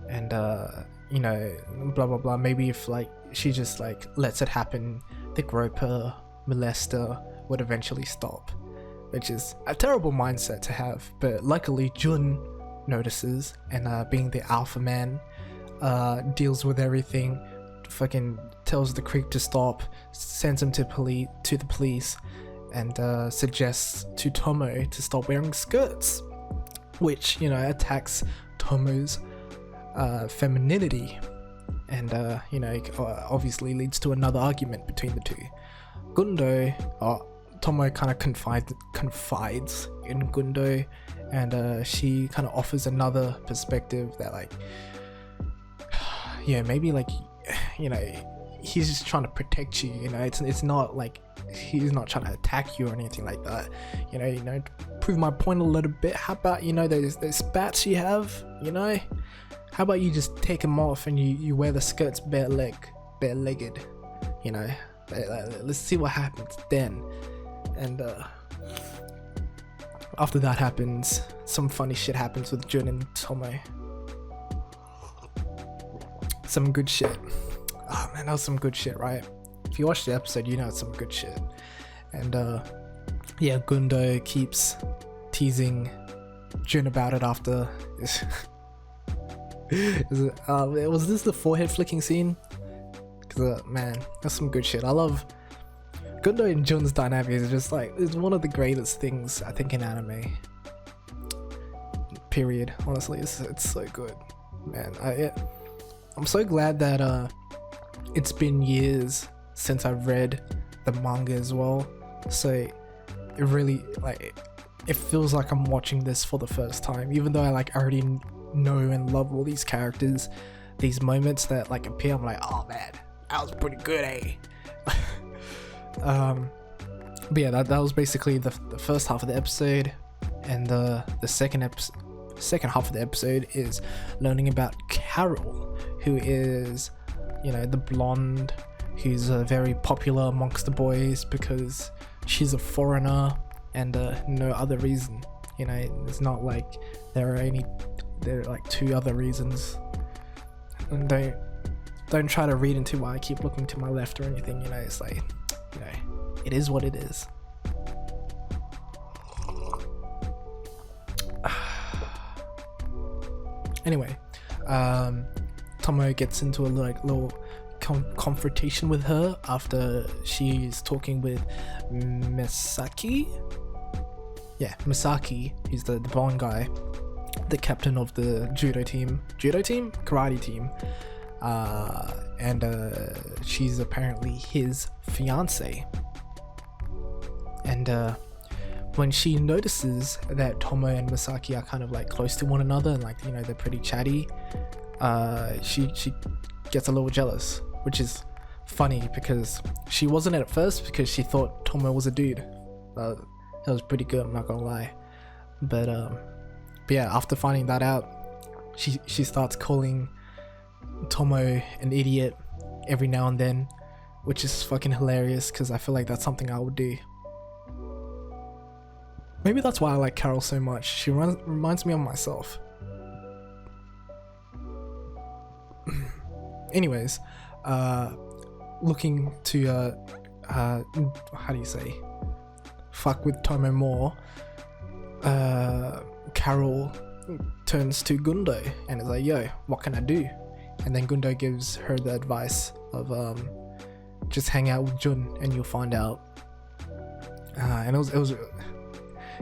and blah blah blah. Maybe if she just lets it happen, the groper, molester would eventually stop, which is a terrible mindset to have. But luckily Jun notices, and being the alpha man, deals with everything, fucking tells the creep to stop, sends him to the police, and suggests to Tomo to stop wearing skirts, which attacks Tomo's femininity, and obviously leads to another argument between the two. Tomo kind of confides in Gundo, and she kind of offers another perspective that maybe he's just trying to protect you, it's not he's not trying to attack you or anything like that, prove my point a little bit. How about those spats you have, how about you just take them off and you wear the skirts bare-legged, let's see what happens then. And after that happens, some funny shit happens with Jun and Tomo. Some good shit. Oh man, that was some good shit, right? If you watch the episode, it's some good shit. And Gundo keeps teasing Jun about it after. Was this the forehead flicking scene? Because man, that's some good shit. I love Gundo and Jun's dynamic. Is just it's one of the greatest things I think in anime. Period. Honestly, it's so good, man. I'm so glad that it's been years since I've read the manga as well, so it really it feels like I'm watching this for the first time, even though I already know and love all these characters. These moments that appear, I'm like, oh man, that was pretty good, eh? But yeah, that was basically the first half of the episode, and the second half of the episode is learning about Carol, who is, you know, the blonde who's very popular amongst the boys because she's a foreigner, and no other reason. You know, it's not like there are like two other reasons. And don't try to read into why I keep looking to my left or anything. You know, it's like, you know, it is what it is. Anyway, Tomo gets into a little confrontation with her after she's talking with Misaki. Yeah, Misaki. He's the blonde guy, the captain of the karate team, and she's apparently his fiance. And when she notices that Tomo and Misaki are kind of like close to one another, and like, you know, they're pretty chatty, she gets a little jealous, which is funny because she wasn't at first, because she thought Tomo was a dude. That was pretty good, I'm not gonna lie. But yeah, after finding that out, she starts calling Tomo an idiot every now and then, which is fucking hilarious because I feel like that's something I would do. Maybe that's why I like Carol so much. She reminds me of myself. Anyways, looking to how do you say, fuck with Tomo more, Carol turns to Gundo and is like, yo, what can I do? And then Gundo gives her the advice of just hang out with Jun and you'll find out. And it was a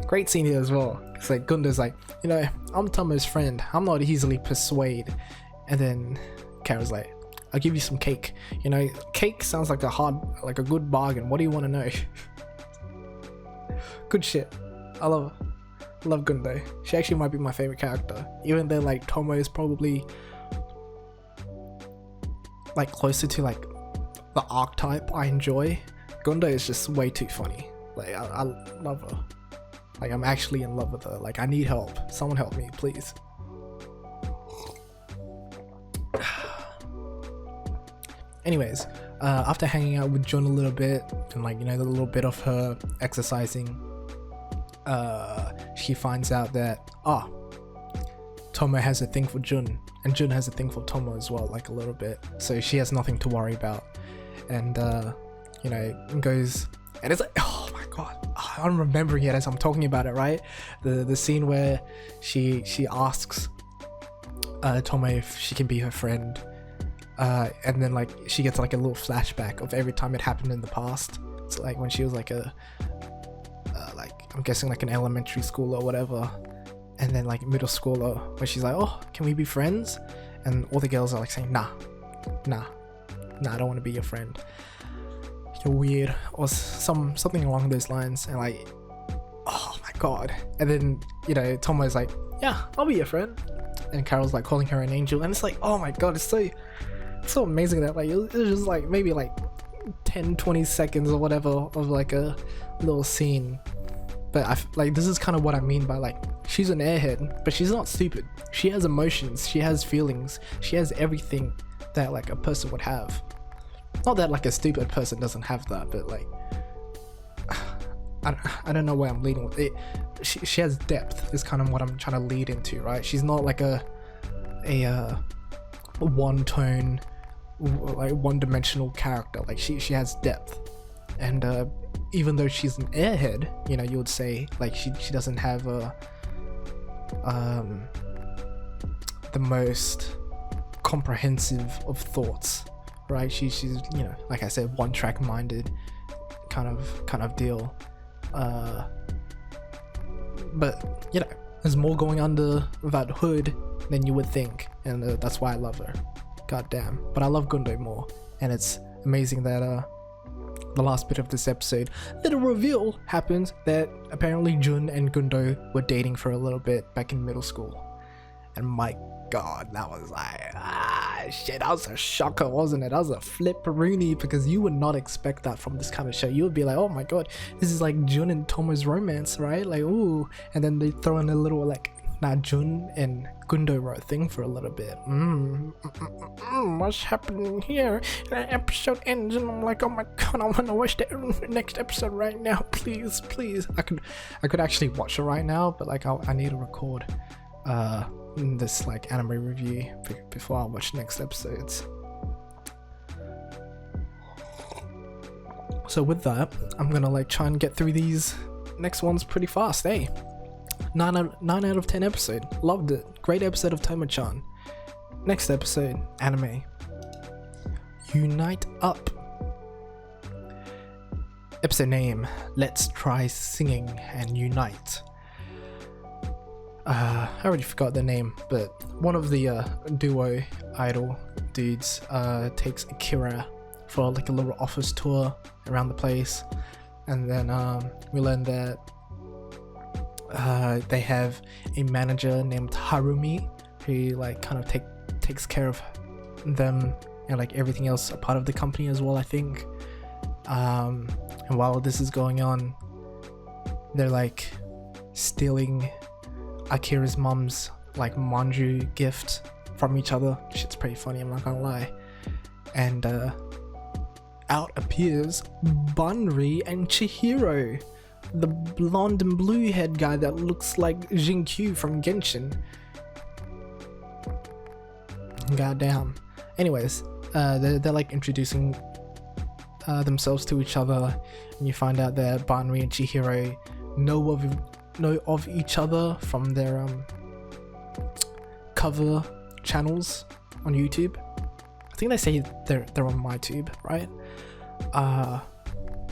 great scene here as well. It's like Gundo's like, you know, I'm Tomo's friend, I'm not easily persuaded. And then Carol's like, I'll give you some cake. You know, cake sounds like a good bargain. What do you want to know? Good shit. I love Gundo. She actually might be my favorite character, even though like Tomo is probably like closer to like the archetype I enjoy. Gundo is just way too funny. Like I love her. Like I'm actually in love with her. Like I need help. Someone help me, please. Anyways, after hanging out with Jun a little bit and like, you know, the little bit of her exercising, she finds out that Tomo has a thing for Jun, and Jun has a thing for Tomo as well, like a little bit. So she has nothing to worry about, and you know, goes, and it's like, oh my god, I'm remembering it as I'm talking about it, right? The scene where she asks Tomo if she can be her friend. And then like she gets like a little flashback of every time it happened in the past. It's like when she was like like I'm guessing like an elementary school or whatever, and then like middle schooler, where she's like, oh, can we be friends? And all the girls are like saying, nah, I don't want to be your friend, you're weird, or something along those lines. And like, oh my god. And then, you know, Tomo's like, yeah, I'll be your friend, and Carol's like calling her an angel, and it's like, oh my god, it's so amazing that like it was just like maybe like 10-20 seconds or whatever of like a little scene. But like this is kind of what I mean by like, she's an airhead, but she's not stupid. She has emotions, she has feelings, she has everything that like a person would have. Not that like a stupid person doesn't have that, but like I don't know where I'm leading with it. She has depth is kind of what I'm trying to lead into, right? She's not like a one tone, like one-dimensional character. Like she has depth, and even though she's an airhead, you know, you would say like she doesn't have the most comprehensive of thoughts, right? She's you know, like I said, one-track minded kind of deal. But you know, there's more going under that hood than you would think, and that's why I love her. God damn. But I love Gundo more, and it's amazing that the last bit of this episode, little reveal happens that apparently Jun and Gundo were dating for a little bit back in middle school. And my god, that was like, shit, that was a shocker, wasn't it? That was a flipperoonie, because you would not expect that from this kind of show. You would be like, oh my god, this is like Jun and Tomo's romance, right? Like, ooh, and then they throw in a little like Jun and Gundoro thing for a little bit. What's happening here? And the episode ends and I'm like, oh my god, I want to watch the next episode right now, please. I could actually watch it right now, but like I need to record this like anime review before I watch next episodes. So with that, I'm gonna like try and get through these next ones pretty fast, eh? 9 out of 10 episode. Loved it. Great episode of Tomo-chan. Next episode, anime. UniteUp. Episode name, Let's Try Singing and Unite. I already forgot the name, but one of the duo idol dudes takes Akira for like a little office tour around the place, and then we learn that they have a manager named Harumi who like kind of takes care of them and like everything else a part of the company as well, I think. And while this is going on, they're like stealing Akira's mom's like manju gift from each other. Shit's pretty funny, I'm not gonna lie. And out appears Banri and Chihiro, the blonde and blue head guy that looks like Jinkyu from Genshin. Goddamn. Anyways, they're like introducing themselves to each other, and you find out that Banri and Chihiro know of each other from their cover channels on YouTube. I think they say they're on MyTube, right? And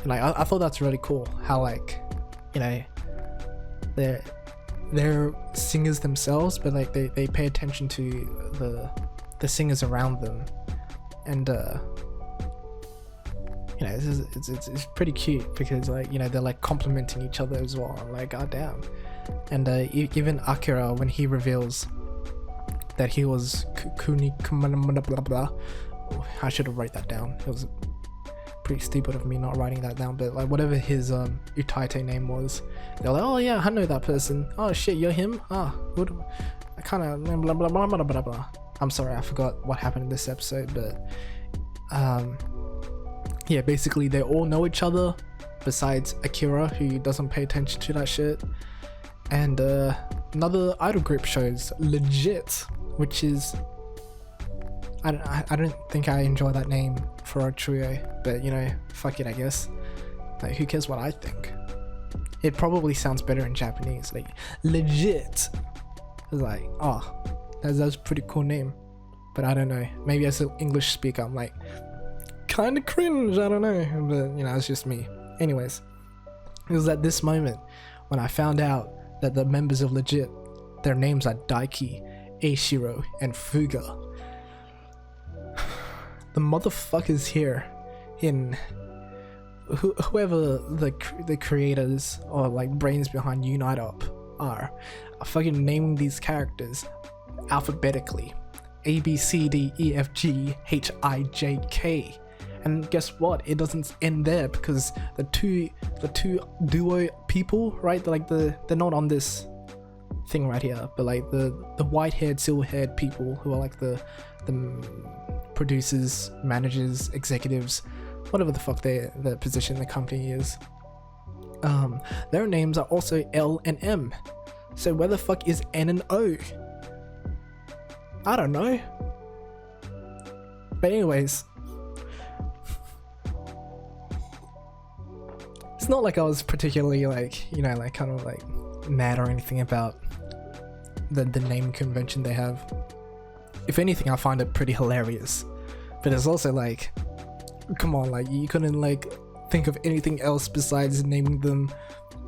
like I thought that's really cool how like, you know, they're singers themselves, but like they pay attention to the singers around them, and you know, it's pretty cute because like, you know, they're like complimenting each other as well. I'm like, god damn. And even Akira, when he reveals that he was blah blah, I should have wrote that down. It was pretty stupid of me not writing that down, but like whatever his Utaite name was, they're like, oh yeah, I know that person. Oh shit, you're him? Ah, I kind of blah blah blah blah blah blah. I'm sorry, I forgot what happened in this episode, but yeah, basically they all know each other besides Akira, who doesn't pay attention to that shit. And another idol group shows, Legit, which is, I don't think I enjoy that name for a trio, but you know, fuck it, I guess. Like, who cares what I think? It probably sounds better in Japanese, like Legit. It's like, oh, that's a pretty cool name, but I don't know. Maybe as an English speaker, I'm like, kind of cringe, I don't know, but you know, it's just me. Anyways, it was at this moment when I found out that the members of Legit, their names are Daiki, Eishiro, and Fuga. The motherfuckers here in whoever the creators or like brains behind UniteUp are fucking naming these characters alphabetically, A B C D E F G H I J K. And guess what? It doesn't end there, because the two duo people, right? They're not on this thing right here, but like the white-haired, silver-haired people who are like the producers, managers, executives, whatever the fuck their position in the company is. Their names are also L and M. So where the fuck is N and O? I don't know. But anyways, it's not like I was particularly like, you know, like kind of like mad or anything about the name convention they have. If anything, I find it pretty hilarious. But it's also like, come on, like you couldn't like think of anything else besides naming them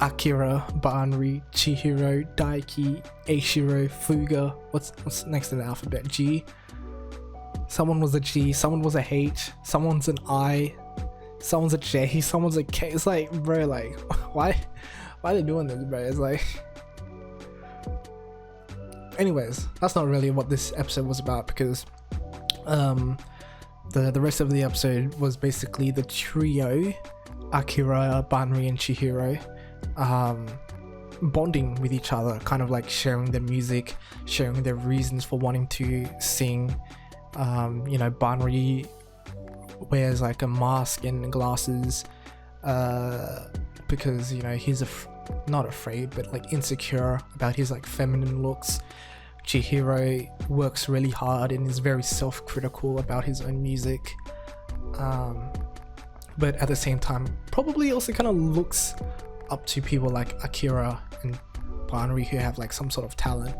Akira, Banri, Chihiro, Daiki, Eishiro, Fuga. What's next in the alphabet? G? Someone was a G, someone was a H, someone's an I, someone's a J, someone's a K. It's like, bro, like, why are they doing this, bro? It's like, anyways, that's not really what this episode was about, because The rest of the episode was basically the trio, Akira, Banri, and Chihiro, bonding with each other, kind of like sharing their music, sharing their reasons for wanting to sing. Banri wears like a mask and glasses because he's not afraid, but like insecure about his like feminine looks. Chihiro works really hard and is very self-critical about his own music, but at the same time probably also kind of looks up to people like Akira and Banri who have like some sort of talent,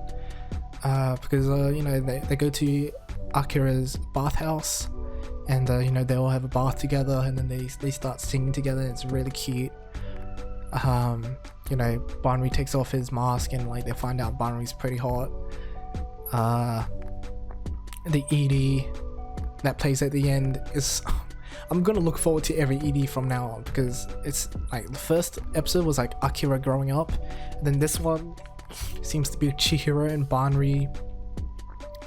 because they go to Akira's bathhouse, and they all have a bath together, and then they start singing together. It's really cute. Banri takes off his mask, and like they find out Banri's pretty hot. The ED that plays at the end is I'm gonna look forward to every ED from now on, because it's like the first episode was like Akira growing up, and then this one seems to be Chihiro and Banri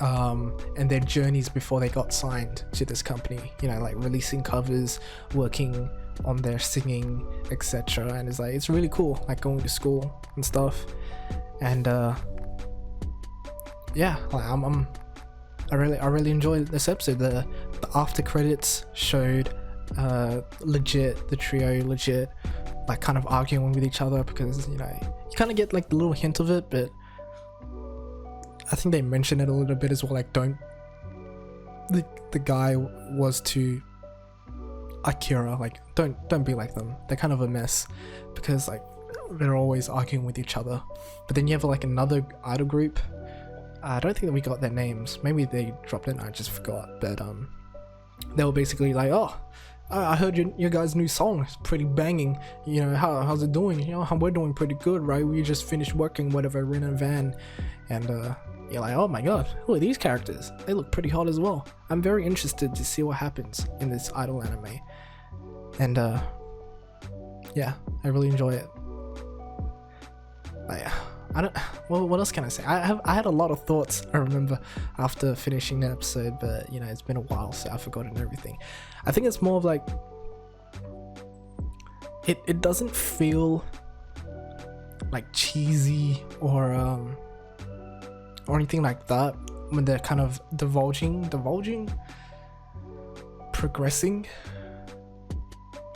and their journeys before they got signed to this company, like releasing covers, working on their singing, etc. And it's really cool, like going to school and stuff. And I really enjoyed this episode. The after credits showed the trio legit like kind of arguing with each other, because you kind of get like the little hint of it, but I think they mentioned it a little bit as well, like the guy was to Akira, like don't be like them, they're kind of a mess, because like they're always arguing with each other. But then you have like another idol group, I don't think that we got their names, maybe they dropped it and I just forgot, but they were basically like, oh, I heard your guys' new song, it's pretty banging, how's it doing? We're doing pretty good, right? We just finished working whatever in a van. And you're like, oh my god, who are these characters? They look pretty hot as well. I'm very interested to see what happens in this idol anime. And yeah, I really enjoy it. What else can I say? I had a lot of thoughts, I remember, after finishing the episode, but it's been a while, so I've forgotten everything. I think it's more of like, it doesn't feel like cheesy or anything like that when they're kind of divulging, progressing,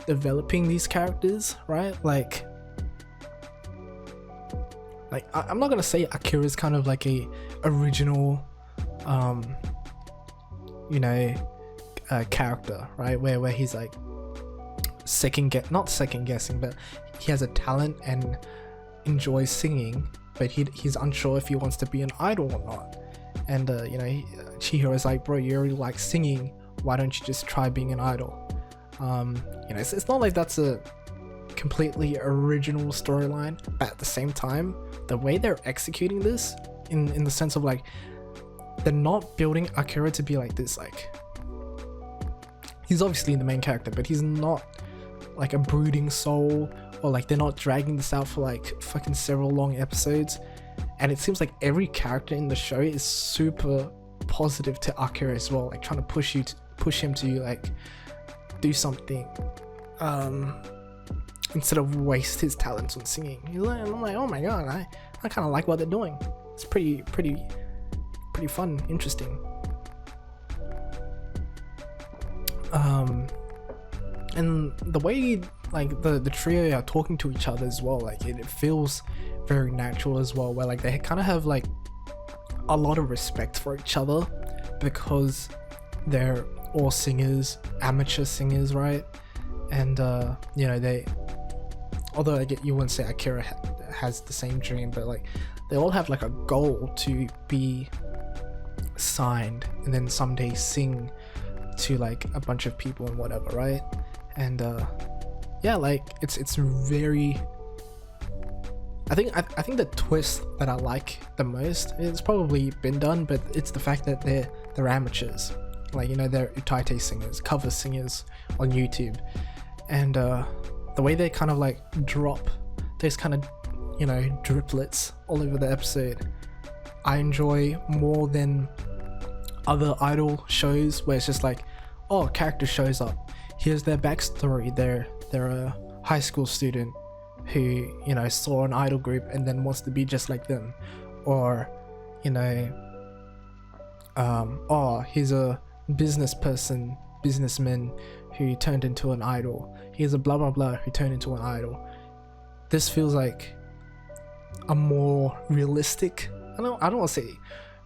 developing these characters, right? Like I'm not gonna say Akira's kind of like a original character, right, where he's like not second guessing, but he has a talent and enjoys singing, but he's unsure if he wants to be an idol or not. And Chihiro's like, bro, you already like singing, why don't you just try being an idol? It's not like that's a completely original storyline, but at the same time, the way they're executing this in the sense of like, they're not building Akira to be like this, like he's obviously the main character, but he's not like a brooding soul, or like they're not dragging this out for like fucking several long episodes. And it seems like every character in the show is super positive to Akira as well, like trying to push him to like do something, instead of waste his talents on singing. I'm like, oh my god, I kind of like what they're doing. It's pretty fun, interesting. And the way like the trio are talking to each other as well, like it feels very natural as well, where like they kind of have like a lot of respect for each other, because they're all singers, amateur singers, right? And they, although you wouldn't say Akira has the same dream, but like they all have like a goal to be signed and then someday sing to like a bunch of people and whatever, right? And like it's very, I think the twist that I like the most, it's probably been done, but it's the fact that they're amateurs, like they're utaite singers, cover singers on YouTube. And the way they kind of like drop those kind of driplets all over the episode, I enjoy more than other idol shows where it's just like, oh, character shows up, here's their backstory, they're a high school student who, you know, saw an idol group and then wants to be just like them, or, you know, oh, he's a businessman who turned into an idol, he's a blah blah blah who turned into an idol. This feels like a more realistic, I don't want to say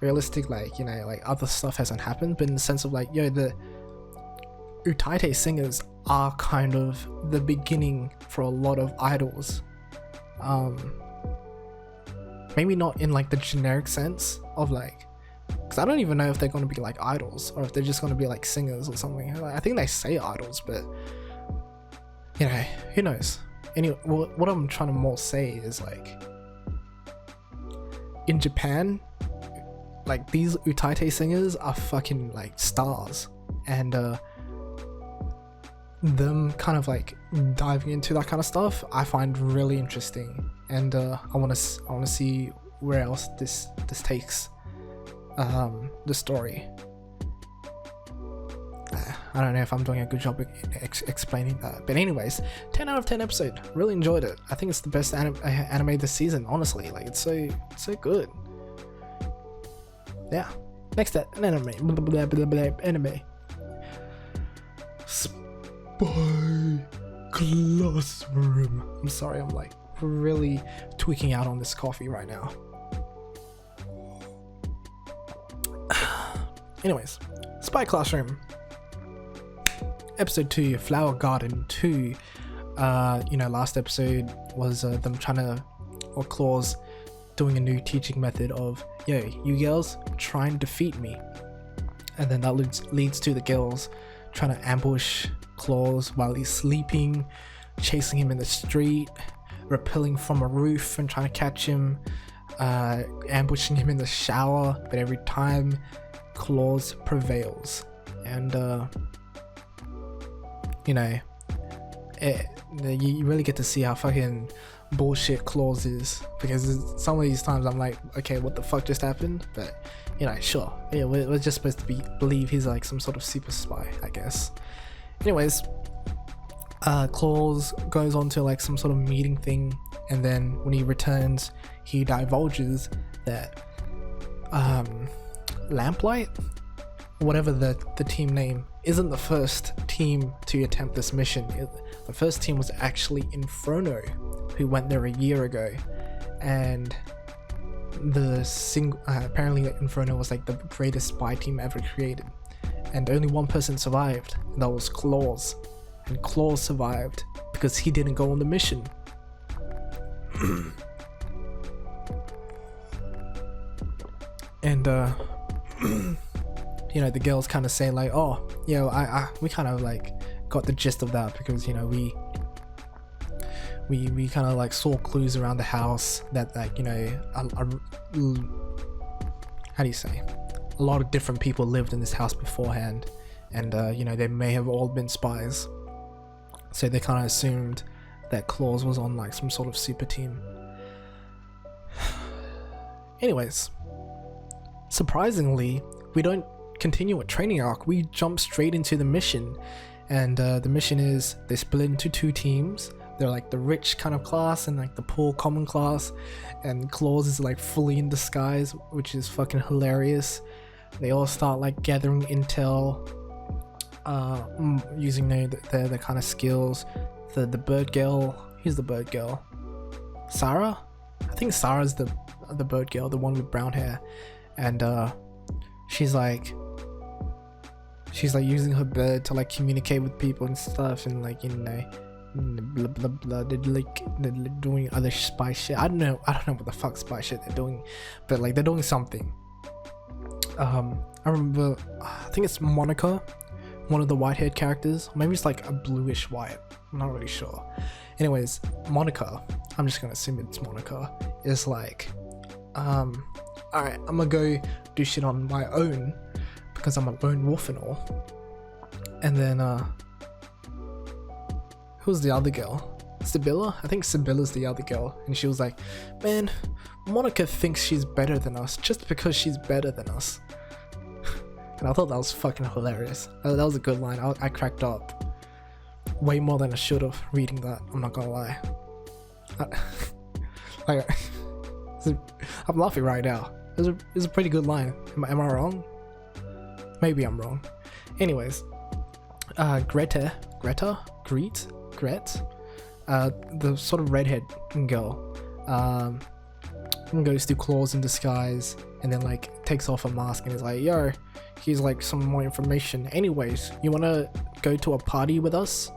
realistic, like, you know, like other stuff hasn't happened, but in the sense of like, yo, the Utaite singers are kind of the beginning for a lot of idols. Maybe not in like the generic sense of like, because I don't even know if they're going to be like idols or if they're just going to be like singers or something. Like, I think they say idols, but you know, who knows. Anyway, what I'm trying to more say is like, in Japan, like these Utaite singers are fucking like stars, and them kind of like diving into that kind of stuff I find really interesting, and I want to see where else this takes the story. I don't know if I'm doing a good job explaining that, but anyways, 10 out of 10 episode. Really enjoyed it. I think it's the best anime this season, honestly. Like, it's so good. Yeah. Next up, an anime. Anime. Spy Classroom. I'm sorry, I'm like really tweaking out on this coffee right now. Anyways, Spy Classroom. Episode 2, Flower Garden 2. You know, last episode was them trying to, or Claws doing a new teaching method of, yo, you girls try and defeat me. And then that leads to the girls trying to ambush Claws while he's sleeping, chasing him in the street, rappelling from a roof and trying to catch him, ambushing him in the shower, but every time Claws prevails. And you know, you really get to see how fucking bullshit Claws is, because some of these times I'm like, okay, what the fuck just happened? But you know, sure, yeah, we're just supposed to believe he's like some sort of super spy, I guess. Anyways, Claws goes on to like some sort of meeting thing, and then when he returns, he divulges that Lamplight, whatever the team name, isn't the first team to attempt this mission. The first team was actually Inferno, who went there a year ago, and apparently Inferno was like the greatest spy team ever created, and only one person survived, and that was Claws. And Claws survived because he didn't go on the mission. And you know, the girls kind of say like, oh, you know, we kind of like got the gist of that, because you know, we kind of like saw clues around the house that, like, you know, how do you say, a lot of different people lived in this house beforehand, and you know, they may have all been spies, so they kind of assumed that Claws was on like some sort of super team. Anyways, surprisingly, we don't continue a training arc, we jump straight into the mission. And the mission is, they split into two teams. They're like the rich kind of class and like the poor common class, and Claws is like fully in disguise, which is fucking hilarious. They all start like gathering intel, using their kind of skills. The bird girl, who's the bird girl? Sarah? I think Sarah's the bird girl, the one with brown hair. And she's like using her bird to like communicate with people and stuff, and like, you know, blah blah blah. They're doing other spy shit. I don't know what the fuck spy shit they're doing, but like they're doing something. I remember, I think it's Monica, one of the white-haired characters. Maybe it's like a bluish white, I'm not really sure. Anyways, Monica, I'm just gonna assume it's Monica, is like, alright, I'm gonna go do shit on my own because I'm a lone wolf and all. And then who's the other girl? Sibylla? I think Sibylla's the other girl, and she was like, man, Monica thinks she's better than us just because she's better than us. And I thought that was fucking hilarious. That was a good line. I cracked up way more than I should have reading that. I'm not gonna lie. I'm laughing right now. It's a pretty good line. Am I wrong? Maybe I'm wrong. Anyways, Gret, the sort of redhead girl, goes to Claws in disguise and then like takes off a mask and is like, yo, here's like some more information. Anyways, you wanna go to a party with us,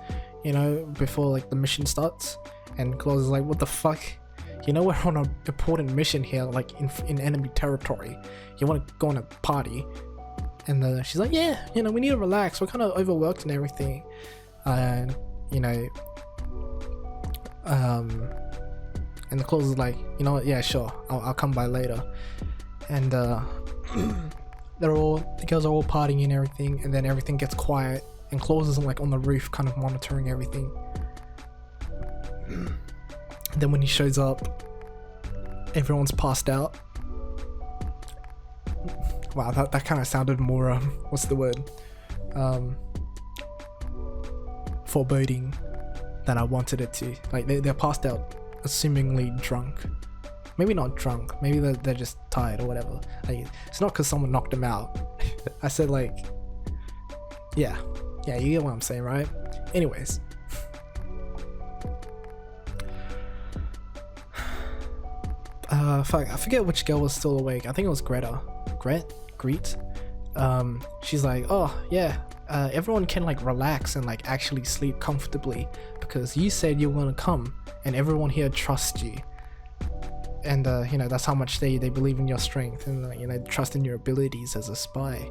you know, before like the mission starts? And Claws is like, what the fuck? You know, we're on an important mission here, like in enemy territory. You wanna go on a party? And she's like, yeah, you know, we need to relax. We're kind of overworked and everything. And, you know, and the Claws is like, you know what, yeah, sure, I'll come by later. And the girls are all partying and everything, and then everything gets quiet, and Claws is like on the roof kind of monitoring everything. Then when he shows up, everyone's passed out. Wow, that kind of sounded more, what's the word? Foreboding than I wanted it to. Like, they're passed out, assumingly drunk. Maybe not drunk, maybe they're just tired or whatever. Like, it's not because someone knocked them out. I said like, yeah, you get what I'm saying, right? Anyways. Fuck, I forget which girl was still awake. I think it was Greet. She's like, oh yeah, everyone can like relax and like actually sleep comfortably because you said you were gonna come and everyone here trusts you. And you know, that's how much they believe in your strength and you know, trust in your abilities as a spy.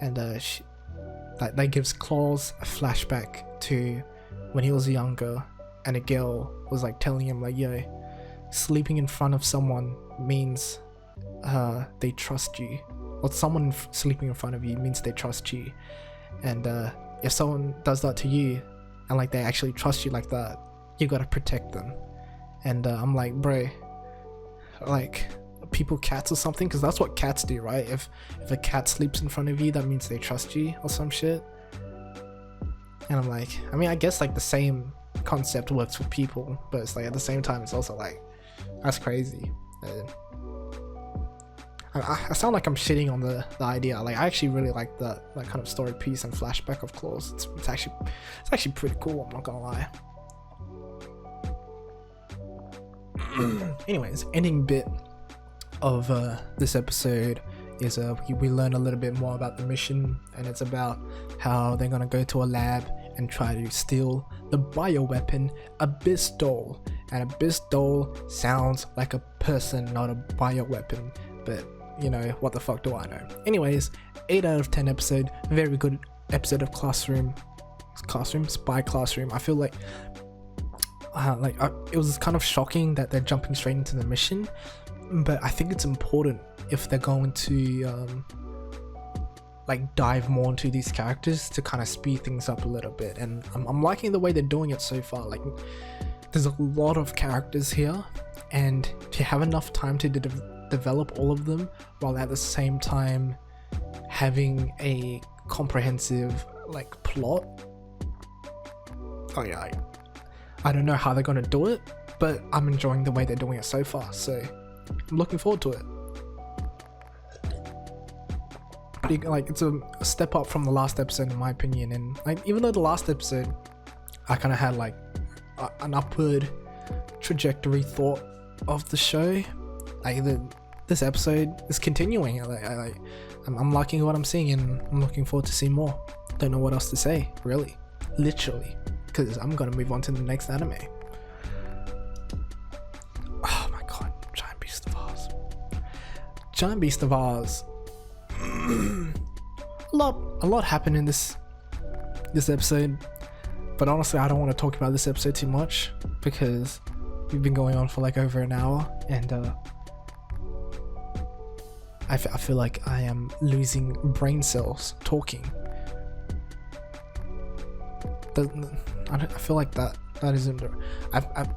And that gives Claws a flashback to when he was younger and a girl was like telling him like, yo, sleeping in front of someone means they trust you, or someone sleeping in front of you means they trust you. And if someone does that to you and like they actually trust you like that, you gotta protect them. And I'm like, bro, like people cats or something, because that's what cats do, right? If a cat sleeps in front of you, that means they trust you or some shit. And I'm like, I mean, I guess like the same concept works for people, but it's like at the same time it's also like, that's crazy. I sound like I'm shitting on the idea. Like, I actually really like that kind of story piece and flashback of Claws. It's actually pretty cool, I'm not gonna lie. Anyways, ending bit of this episode is we learn a little bit more about the mission, and it's about how they're gonna go to a lab and try to steal the bioweapon Abyss Doll. And Abyss Doll sounds like a person, not a bioweapon, but you know, what the fuck do I know? Anyways, 8 out of 10 episode, very good episode of Spy Classroom. I feel like it was kind of shocking that they're jumping straight into the mission, but I think it's important if they're going to like dive more into these characters to kind of speed things up a little bit. And I'm liking the way they're doing it so far. Like, there's a lot of characters here, and to have enough time to develop all of them while at the same time having a comprehensive like plot. Oh yeah, I don't know how they're gonna do it, but I'm enjoying the way they're doing it so far, so I'm looking forward to it. Like, it's a step up from the last episode in my opinion. And like, even though the last episode I kind of had like an upward trajectory thought of the show, like this episode is continuing. I'm liking what I'm seeing, and I'm looking forward to seeing more. Don't know what else to say, really, literally, because I'm gonna move on to the next anime. Oh my god, Giant Beast of Oz. A lot happened in this episode, but honestly I don't want to talk about this episode too much because we've been going on for like over an hour, and I feel like I am losing brain cells talking. I feel like that isn't.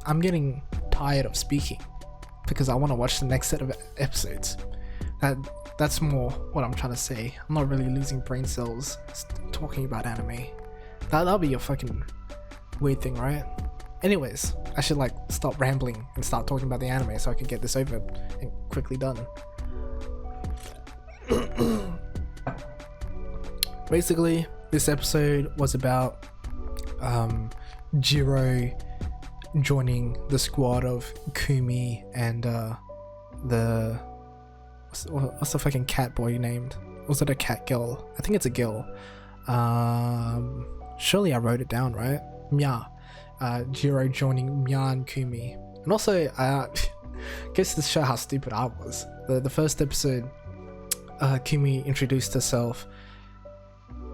I'm getting tired of speaking because I want to watch the next set of episodes. that's more what I'm trying to say. I'm not really losing brain cells talking about anime. That'll be a fucking weird thing, right? Anyways, I should like stop rambling and start talking about the anime so I can get this over and quickly done. Basically, this episode was about Jiro joining the squad of Kumi and what's the fucking cat boy named? Was it a cat girl? I think it's a girl. Surely I wrote it down, right? Mia. Jiro joining Mia and Kumi. And also, guess to show how stupid I was. The first episode, Kumi introduced herself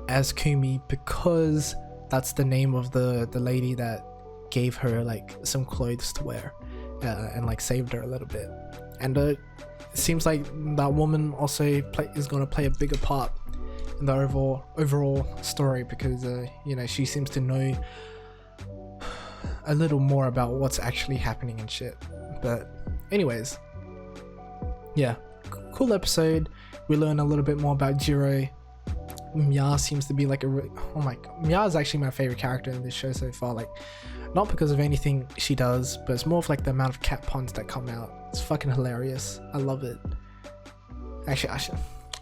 as Kumi because that's the name of the lady that gave her like some clothes to wear and like saved her a little bit. And it seems like that woman also is going to play a bigger part in the overall story because you know, she seems to know a little more about what's actually happening and shit. But anyways, yeah, cool episode. We learn a little bit more about Jiro. Mia seems to be like oh my god, Mia is actually my favorite character in this show so far. Like, not because of anything she does, but it's more of like the amount of cat puns that come out. It's fucking hilarious. I love it. Actually,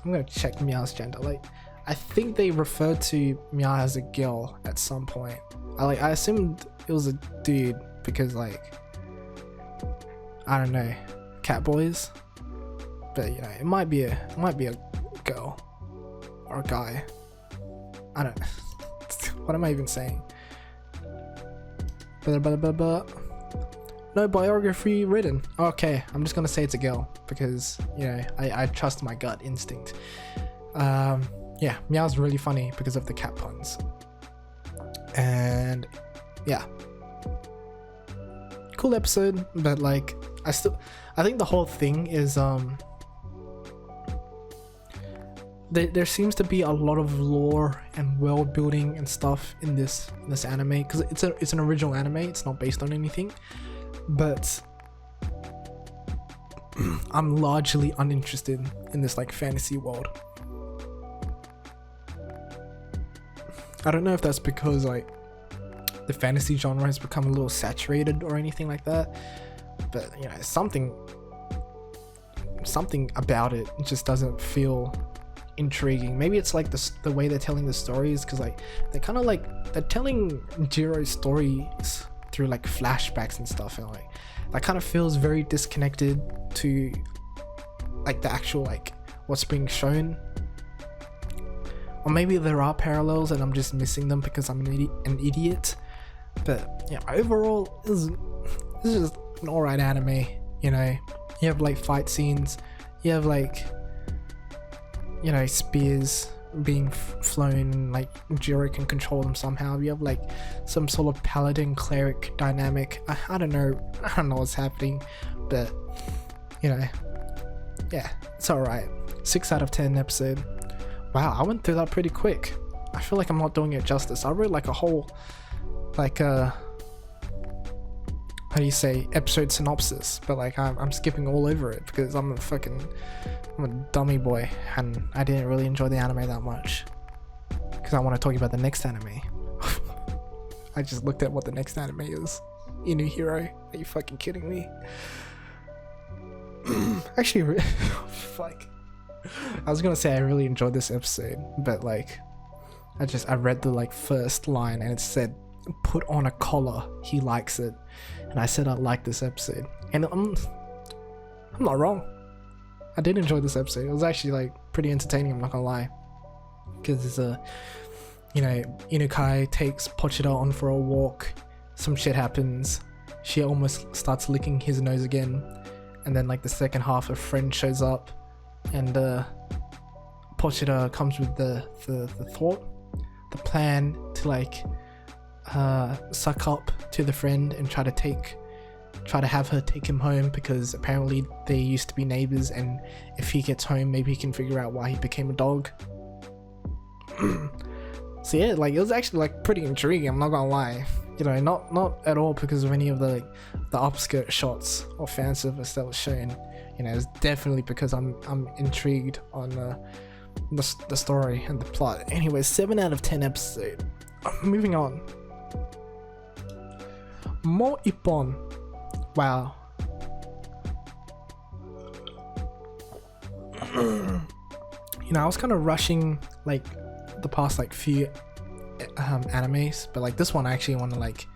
I'm gonna check Mia's gender. Like, I think they referred to Mia as a girl at some point. I assumed it was a dude because like, I don't know, cat boys. But you know, it might be a girl or a guy. I don't know. What am I even saying? No biography written. Okay, I'm just gonna say it's a girl because, you know, I trust my gut instinct. Yeah, Meow's really funny because of the cat puns. And yeah, cool episode, but like I think the whole thing is there seems to be a lot of lore and world building and stuff in this anime because it's an original anime. It's not based on anything, but I'm largely uninterested in this like fantasy world. I don't know if that's because like the fantasy genre has become a little saturated or anything like that, but you know, something about it just doesn't feel intriguing. Maybe it's like the way they're telling the stories, because like they're kind of like they're telling Jiro's stories through like flashbacks and stuff, and like that kind of feels very disconnected to like the actual like what's being shown. Or maybe there are parallels and I'm just missing them because I'm an idiot. But yeah, overall this is just an alright anime. You know, you have like fight scenes, you have like, you know, spears being flown, like Jiro can control them somehow. You have like some sort of paladin cleric dynamic. I don't know what's happening, but you know, yeah, it's alright. 6 out of 10 episode. Wow, I went through that pretty quick. I feel like I'm not doing it justice. I wrote like a whole like how do you say, episode synopsis, but like I'm skipping all over it because I'm a dummy boy and I didn't really enjoy the anime that much because I want to talk about the next anime. I just looked at what the next anime is. InuHiro. Are you fucking kidding me? Actually, fuck. I was gonna say I really enjoyed this episode, but like I read the like first line and it said put on a collar, he likes it, and I said I like this episode, and I'm not wrong. I did enjoy this episode. It was actually like pretty entertaining, I'm not gonna lie, because it's you know, Inukai takes Pochita on for a walk, some shit happens, she almost starts licking his nose again, and then like the second half, a friend shows up and Pochita comes with the plan to like suck up to the friend and try to have her take him home, because apparently they used to be neighbors, and if he gets home maybe he can figure out why he became a dog. So yeah, like it was actually like pretty intriguing, I'm not gonna lie. You know, not at all because of any of the like the upskirt shots or fan service that was shown. you know, it's definitely because I'm intrigued on the story and the plot. Anyway, 7 out of 10 episode. Moving on. Mou Ippon. Wow. You know, I was kind of rushing like the past like few animes, but like this one I actually want to like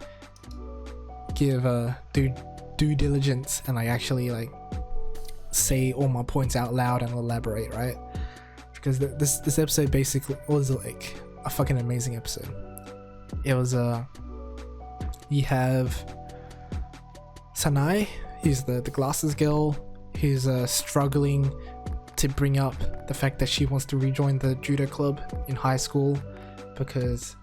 give due diligence and like actually like say all my points out loud and elaborate, right? Because this episode basically was like a fucking amazing episode. It was you have Sanae, who's the glasses girl, who's struggling to bring up the fact that she wants to rejoin the judo club in high school because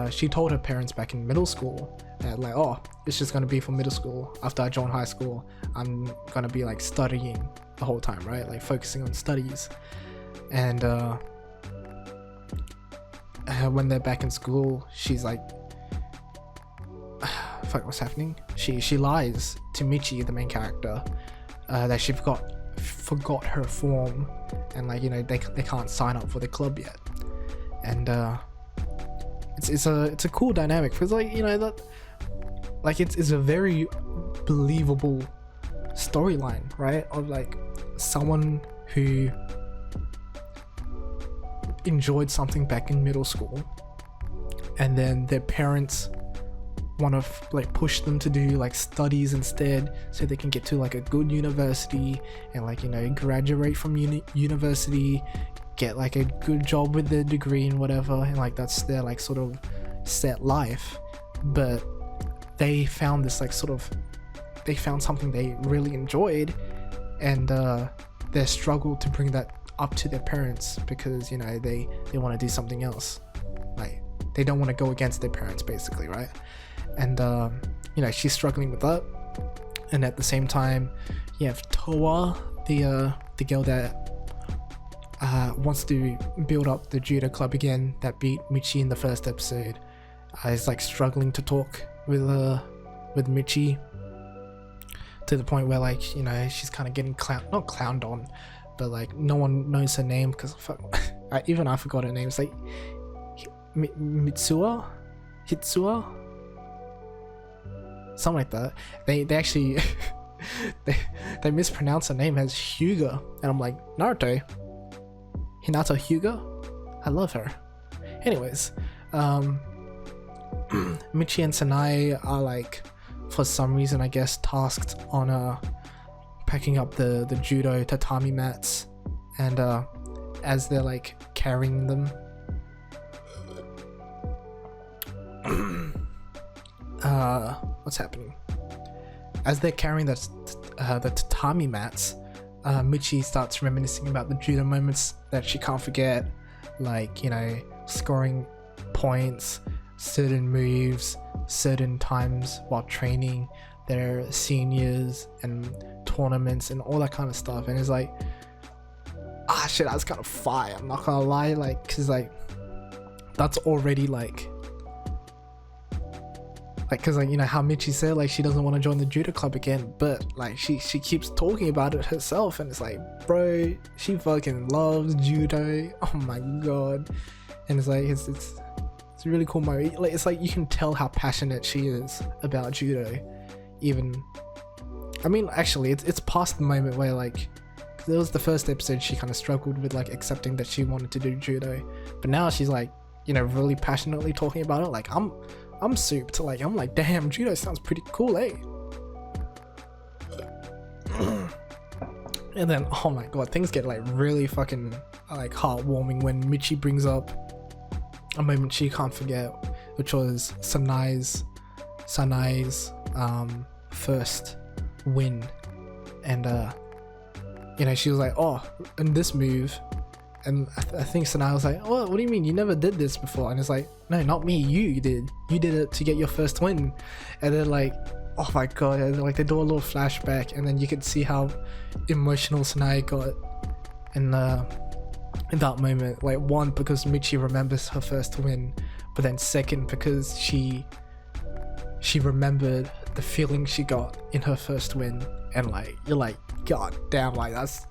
she told her parents back in middle school that like, oh, it's just gonna be for middle school. After I join high school, I'm gonna be like studying the whole time, right? Like focusing on studies. And when they're back in school, she's like, fuck, what's happening? She lies to Michi, the main character, that she forgot her form, and like, you know, they can't sign up for the club yet. And it's a cool dynamic because like, you know, that like it's a very believable storyline, right? Of like someone who enjoyed something back in middle school and then their parents want to like push them to do like studies instead so they can get to like a good university and like, you know, graduate from university, get like a good job with their degree and whatever, and like that's their like sort of set life. But they found this like sort of, they found something they really enjoyed, and their struggle to bring that up to their parents because, you know, they want to do something else, like they don't want to go against their parents basically, right? And you know, she's struggling with that. And at the same time you have Toa, the girl that wants to build up the judo club again, that beat Michi in the first episode, is like struggling to talk with Michi to the point where like, you know, she's kind of getting not clowned on, but like no one knows her name because I forgot her name. It's like Hitsua, something like that. They actually they mispronounce her name as Hyuga, and I'm like, Naruto, Hinata Hyuga, I love her. Anyways, Michi and Sanae are like, for some reason I guess, tasked on packing up the judo tatami mats, and as they're like carrying them, what's happening? As they're carrying the tatami mats, Michi starts reminiscing about the judo moments that she can't forget, like, you know, scoring points, certain moves, certain times while training, their seniors and tournaments and all that kind of stuff. And it's like, shit, that's kind of fire, I'm not gonna lie, like, cause like that's already like, cause like, you know how Michi said like she doesn't want to join the judo club again, but like she keeps talking about it herself, and it's like, bro, she fucking loves judo, oh my god. And it's like, it's a really cool moment. Like, it's like you can tell how passionate she is about judo. Even, I mean, actually it's past the moment where like, there was the first episode she kind of struggled with like accepting that she wanted to do judo, but now she's like, you know, really passionately talking about it. Like I'm souped. Like I'm like, damn, judo sounds pretty cool, eh? And then, oh my god, things get like really fucking like heartwarming when Michi brings up a moment she can't forget, which was Sanae's first win. And you know, she was like, oh, and this move, and I think Sanae was like, oh, what do you mean, you never did this before? And it's like, no, not me, you did it to get your first win. And then like, oh my god, and like they do a little flashback, and then you could see how emotional Sanae got in that moment. Like, one, because Michi remembers her first win, but then second, because she remembered the feeling she got in her first win. And like, you're like, god damn, like that's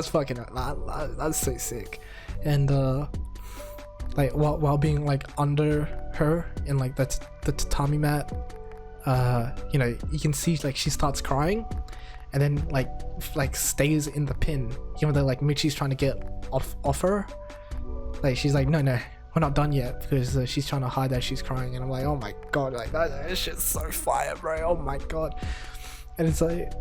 fucking that's so sick. And like while being like under her in like the tatami mat, you know, you can see like she starts crying, and then like stays in the pin even though like Michi's trying to get off her. Like she's like, no, we're not done yet, because she's trying to hide that she's crying. And I'm like, oh my god, like that shit's so fire, bro. Oh my god. And it's like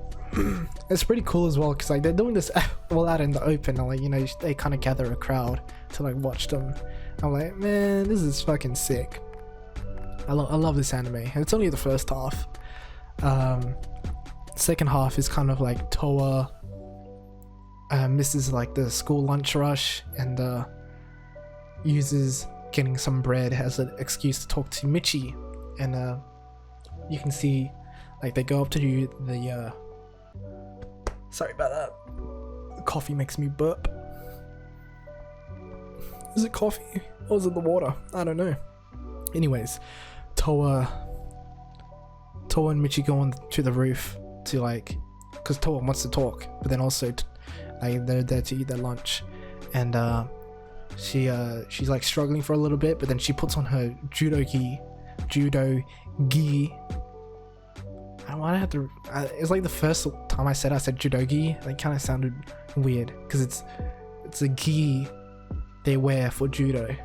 it's pretty cool as well, because like they're doing this all out in the open, and like, you know, they kind of gather a crowd to like watch them. I'm like, man, this is fucking sick. I love this anime, and it's only the first half. Second half is kind of like Toa misses like the school lunch rush, and uses getting some bread as an excuse to talk to Michi. And you can see like they go up to the sorry about that, the coffee makes me burp. Is it coffee or is it the water? I don't know. Anyways, Toa and Michi go on to the roof to like, because Toa wants to talk, but then also like they're there to eat their lunch. And she's like struggling for a little bit, but then she puts on her judo gi. I have to. It's like the first time I said judo gi. Like, kind of sounded weird because it's a gi they wear for judo.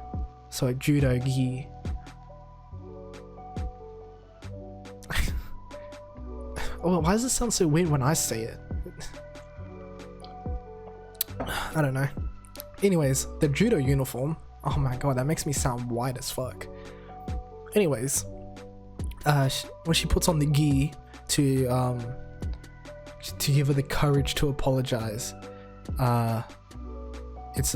So like judo gi. Oh, why does it sound so weird when I say it? I don't know. Anyways, the judo uniform. Oh my god, that makes me sound white as fuck. Anyways, when she puts on the gi to give her the courage to apologize, it's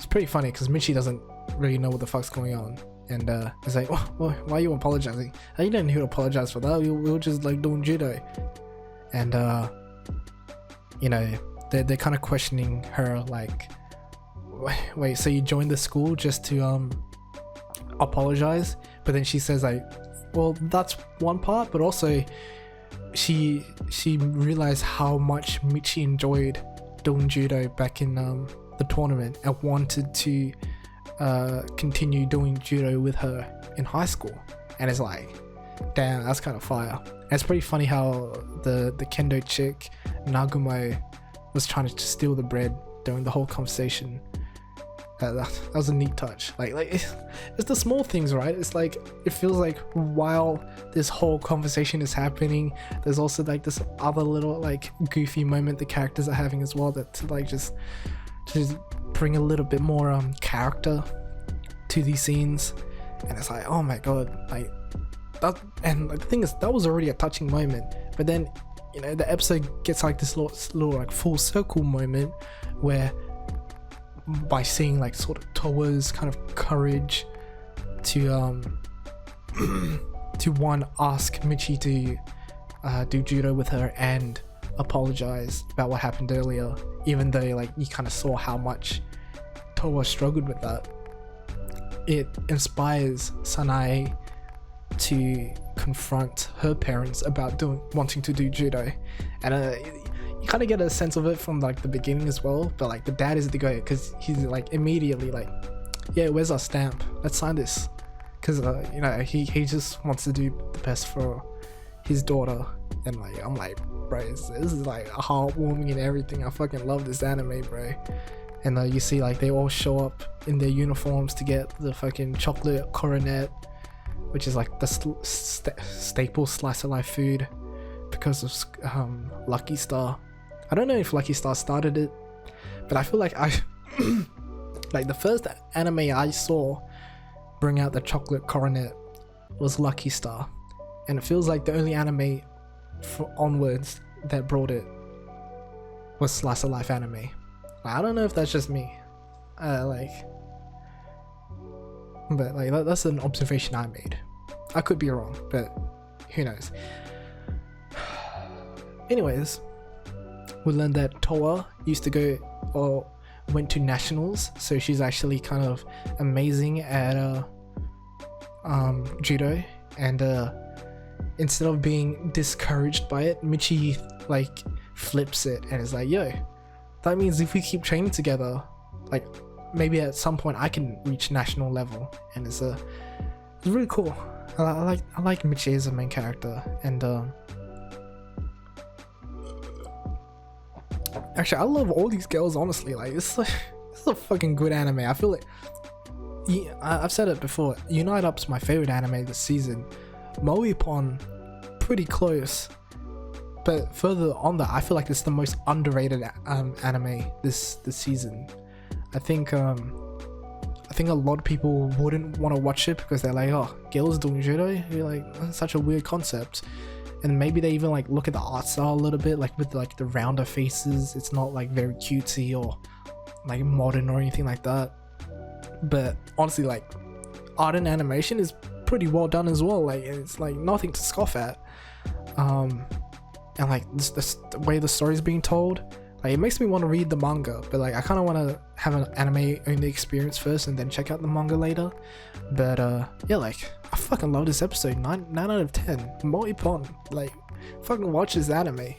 pretty funny because Michi doesn't really know what the fuck's going on, and it's like, oh, why are you apologizing? You don't need to apologize for that. We were just like doing judo, and you know, they're kind of questioning her like, wait, so you joined the school just to apologize? But then she says like, well, that's one part, but also she realized how much Michi enjoyed doing judo back in the tournament, and wanted to continue doing judo with her in high school. And it's like, damn, that's kind of fire. And it's pretty funny how the kendo chick Nagumo was trying to steal the bread during the whole conversation. That was a neat touch. Like it's the small things, right? It's like, it feels like while this whole conversation is happening, there's also like this other little like goofy moment the characters are having as well, that to like just bring a little bit more character to these scenes. And it's like, oh my god, like that. And the thing is, that was already a touching moment, but then, you know, the episode gets like this little like full circle moment where, by seeing like sort of Toa's kind of courage to to one, ask Michi to do judo with her and apologize about what happened earlier, even though like you kind of saw how much Toa struggled with that. It inspires Sanae to confront her parents about wanting to do judo, and you kind of get a sense of it from like the beginning as well. But like the dad is the guy, because he's like immediately like, yeah, where's our stamp, let's sign this, because you know, he just wants to do the best for his daughter. And like, I'm like, bro, this is like heartwarming and everything. I fucking love this anime, bro. And you see like they all show up in their uniforms to get the fucking chocolate coronet, which is like the staple slice of life food because of Lucky Star. I don't know if Lucky Star started it, but I feel like like the first anime I saw bring out the chocolate coronet was Lucky Star, and it feels like the only anime onwards that brought it was slice of life anime. I don't know if that's just me, but like that's an observation I made. I could be wrong, but who knows. Anyways, we learned that Toa used to go or went to nationals, so she's actually kind of amazing at judo, and instead of being discouraged by it, Michi like flips it and is like, yo, that means if we keep training together, like maybe at some point I can reach national level. And it's really cool. I like Michi as a main character. And actually I love all these girls, honestly. Like it's a fucking good anime. I feel like, yeah, I've said it before, UniteUp's my favorite anime this season. Mou Ippon, pretty close, but further on that, I feel like it's the most underrated anime this season. I think a lot of people wouldn't want to watch it because they're like, oh, girls doing judo? You're like, that's such a weird concept. And maybe they even like look at the art style a little bit, like with like the rounder faces. It's not like very cutesy or like modern or anything like that. But honestly, like art and animation is pretty well done as well. Like it's like nothing to scoff at. And like the way the story is being told, like it makes me want to read the manga, but like I kind of want to have an anime only experience first and then check out the manga later. But yeah, like I fucking love this episode. 9 out of 10. Mou Ippon, like fucking watch this anime.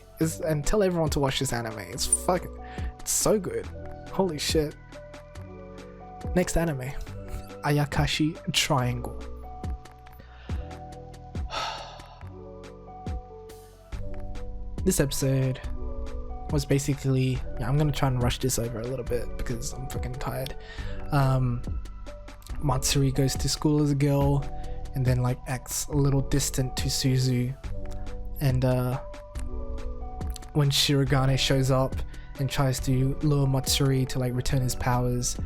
And tell everyone to watch this anime. It's so good. Holy shit. Next anime, Ayakashi Triangle. This episode was basically, I'm gonna try and rush this over a little bit because I'm fucking tired. Matsuri goes to school as a girl and then like acts a little distant to Suzu, and when Shirogane shows up and tries to lure Matsuri to like return his powers,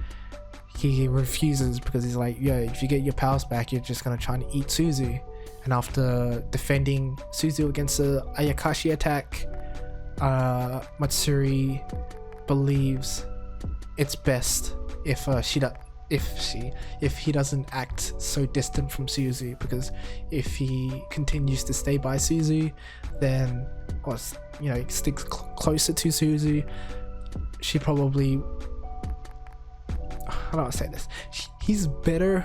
he refuses because he's like, yo, if you get your powers back, you're just gonna try and eat Suzu. And after defending Suzu against the Ayakashi attack, Matsuri believes it's best if he doesn't act so distant from Suzu, because if he continues to stay by Suzu, then, or sticks closer to Suzu, she probably, how do I say this? He's better.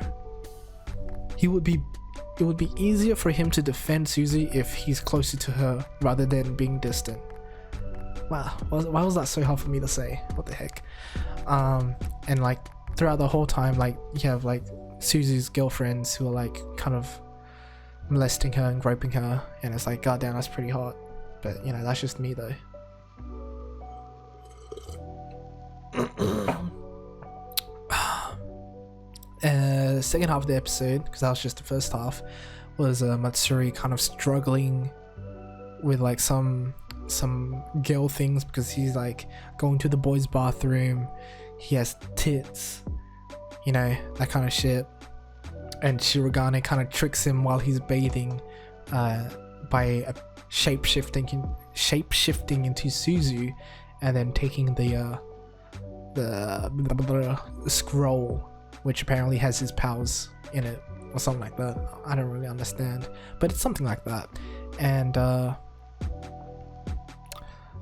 It would be easier for him to defend Suzu if he's closer to her rather than being distant. Wow, why was that so hard for me to say? What the heck? And like throughout the whole time, like you have like Suzu's girlfriends who are like kind of molesting her and groping her, and it's like, goddamn, that's pretty hot. But that's just me though. Second half of the episode, because that was just the first half, was Matsuri kind of struggling with like some girl things, because he's like going to the boys' bathroom, he has tits, that kind of shit, and Shirogane kind of tricks him while he's bathing by shape-shifting into Suzu, and then taking the scroll, which apparently has his powers in it or something like that. I don't really understand, but it's something like that. And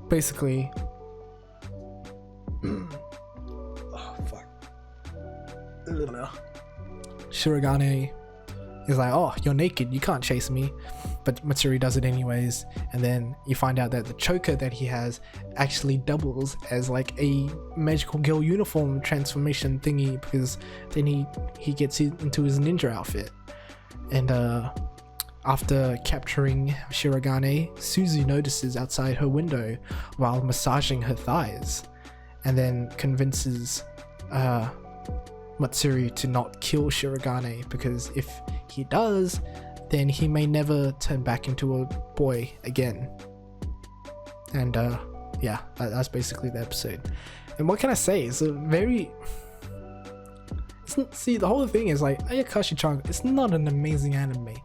basically Shirogane is like, oh, you're naked, you can't chase me, but Matsuri does it anyways. And then you find out that the choker that he has actually doubles as like a magical girl uniform transformation thingy, because then he gets into his ninja outfit. And after capturing Shirogane, Suzu notices outside her window while massaging her thighs, and then convinces Matsuri to not kill Shirogane, because if he does, then he may never turn back into a boy again. And yeah, that's basically the episode. And what can I say? It's a very... See, the whole thing is like, Ayakashi Triangle, it's not an amazing anime,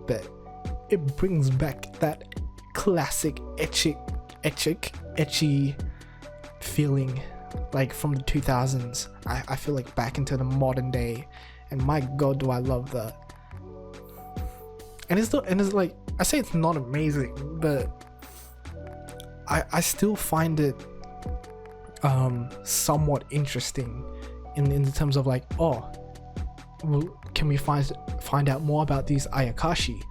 but it brings back that classic ecchi feeling, like from the 2000s. I feel like back into the modern day, and my god, do I love that. And it's like, I say it's not amazing, but I still find it somewhat interesting in terms of like, oh, well, can we find out more about these Ayakashi?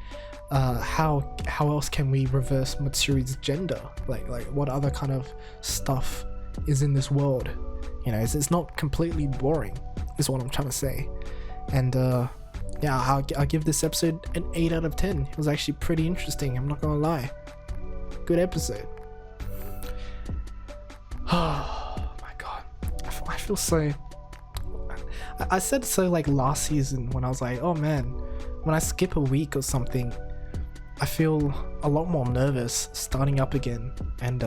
how else can we reverse Matsuri's gender? Like what other kind of stuff is in this world? You know, it's not completely boring, is what I'm trying to say. And yeah, I'll give this episode an 8 out of 10. It was actually pretty interesting, I'm not gonna lie. Good episode. Oh my god, I feel so. I said so like last season when I was like, oh man, when I skip a week or something, I feel a lot more nervous starting up again and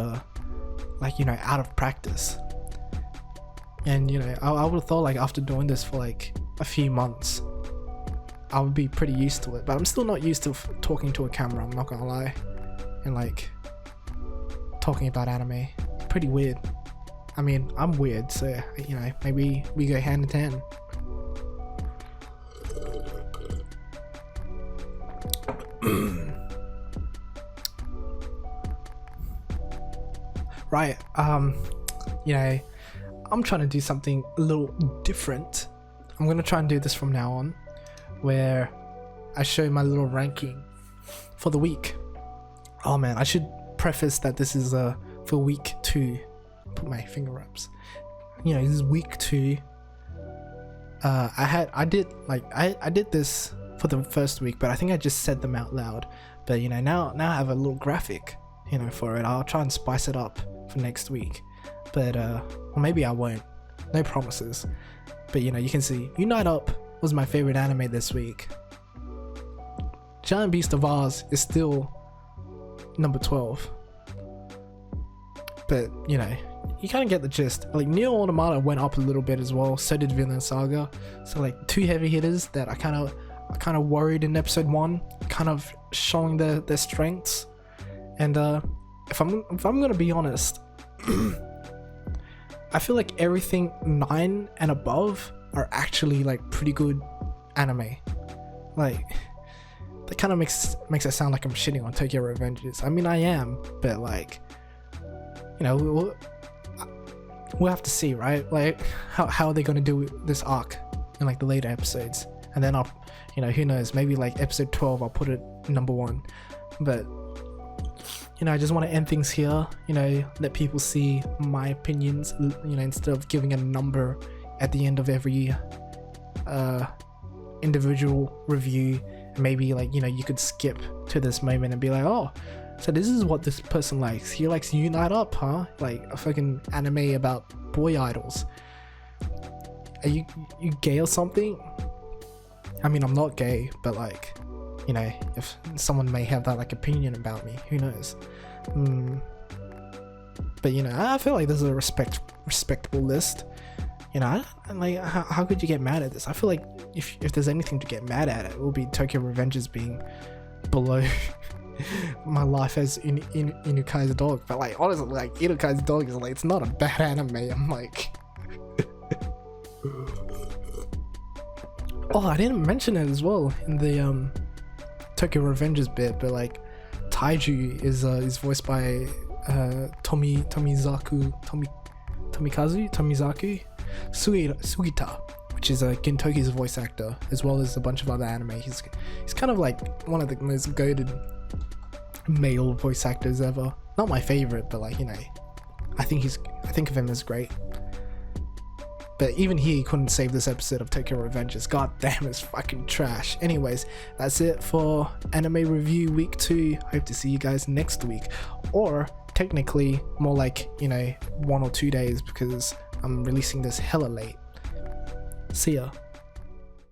like, you know, out of practice. And you know, I would have thought like after doing this for like a few months, I would be pretty used to it, but I'm still not used to talking to a camera, I'm not gonna lie, and like talking about anime. Pretty weird. I mean, I'm weird, so you know, maybe we go hand in hand. Right, you know, I'm trying to do something a little different. I'm gonna try and do this from now on, where I show my little ranking for the week. Oh man, I should preface that this is for week 2. Put my finger ups. You know, this is week 2. I did this for the first week, but I think I just said them out loud. But you know, now I have a little graphic, you know, for it. I'll try and spice it up for next week. But or maybe I won't. No promises. But you know, you can see UniteUp was my favorite anime this week. Giant Beast of Ours is still number 12. But you know, you kind of get the gist. Like NieR Automata went up a little bit as well. So did Vinland Saga. So like 2 heavy hitters that I kind of worried in episode 1, kind of showing their strengths. And if I'm gonna be honest, I feel like everything 9 and above are actually like pretty good anime. Like that kind of makes it sound like I'm shitting on Tokyo Revengers. I mean, I am, but like, you know, we'll have to see, right? Like how are they gonna do this arc in like the later episodes? And then I'll, you know, who knows, maybe like episode 12 I'll put it number 1. But you know, I just want to end things here, you know, let people see my opinions, you know, instead of giving a number at the end of every individual review. Maybe like, you know, you could skip to this moment and be like, oh, so this is what this person likes. He likes UniteUp, huh? Like a fucking anime about boy idols. Are you gay or something? I mean, I'm not gay, but like, you know, if someone may have that like opinion about me, who knows? But you know, I feel like this is a respectable list. You know, like how could you get mad at this? I feel like if there's anything to get mad at, it will be Tokyo Revengers being below my life as Inukai's dog. But like honestly, like Inukai's dog is like, it's not a bad anime. I'm like oh, I didn't mention it as well in the Tokyo Revengers bit, but like Taiju is voiced by Tomizaku Sugita, which is Gintoki's voice actor, as well as a bunch of other anime. He's kind of like one of the most goated male voice actors ever. Not my favorite, but like, you know, I think of him as great. But even he couldn't save this episode of Tokyo Revengers. God damn, it's fucking trash. Anyways, that's it for anime review week 2. Hope to see you guys next week, or technically more like, you know, 1 or 2 days, because I'm releasing this hella late. See ya.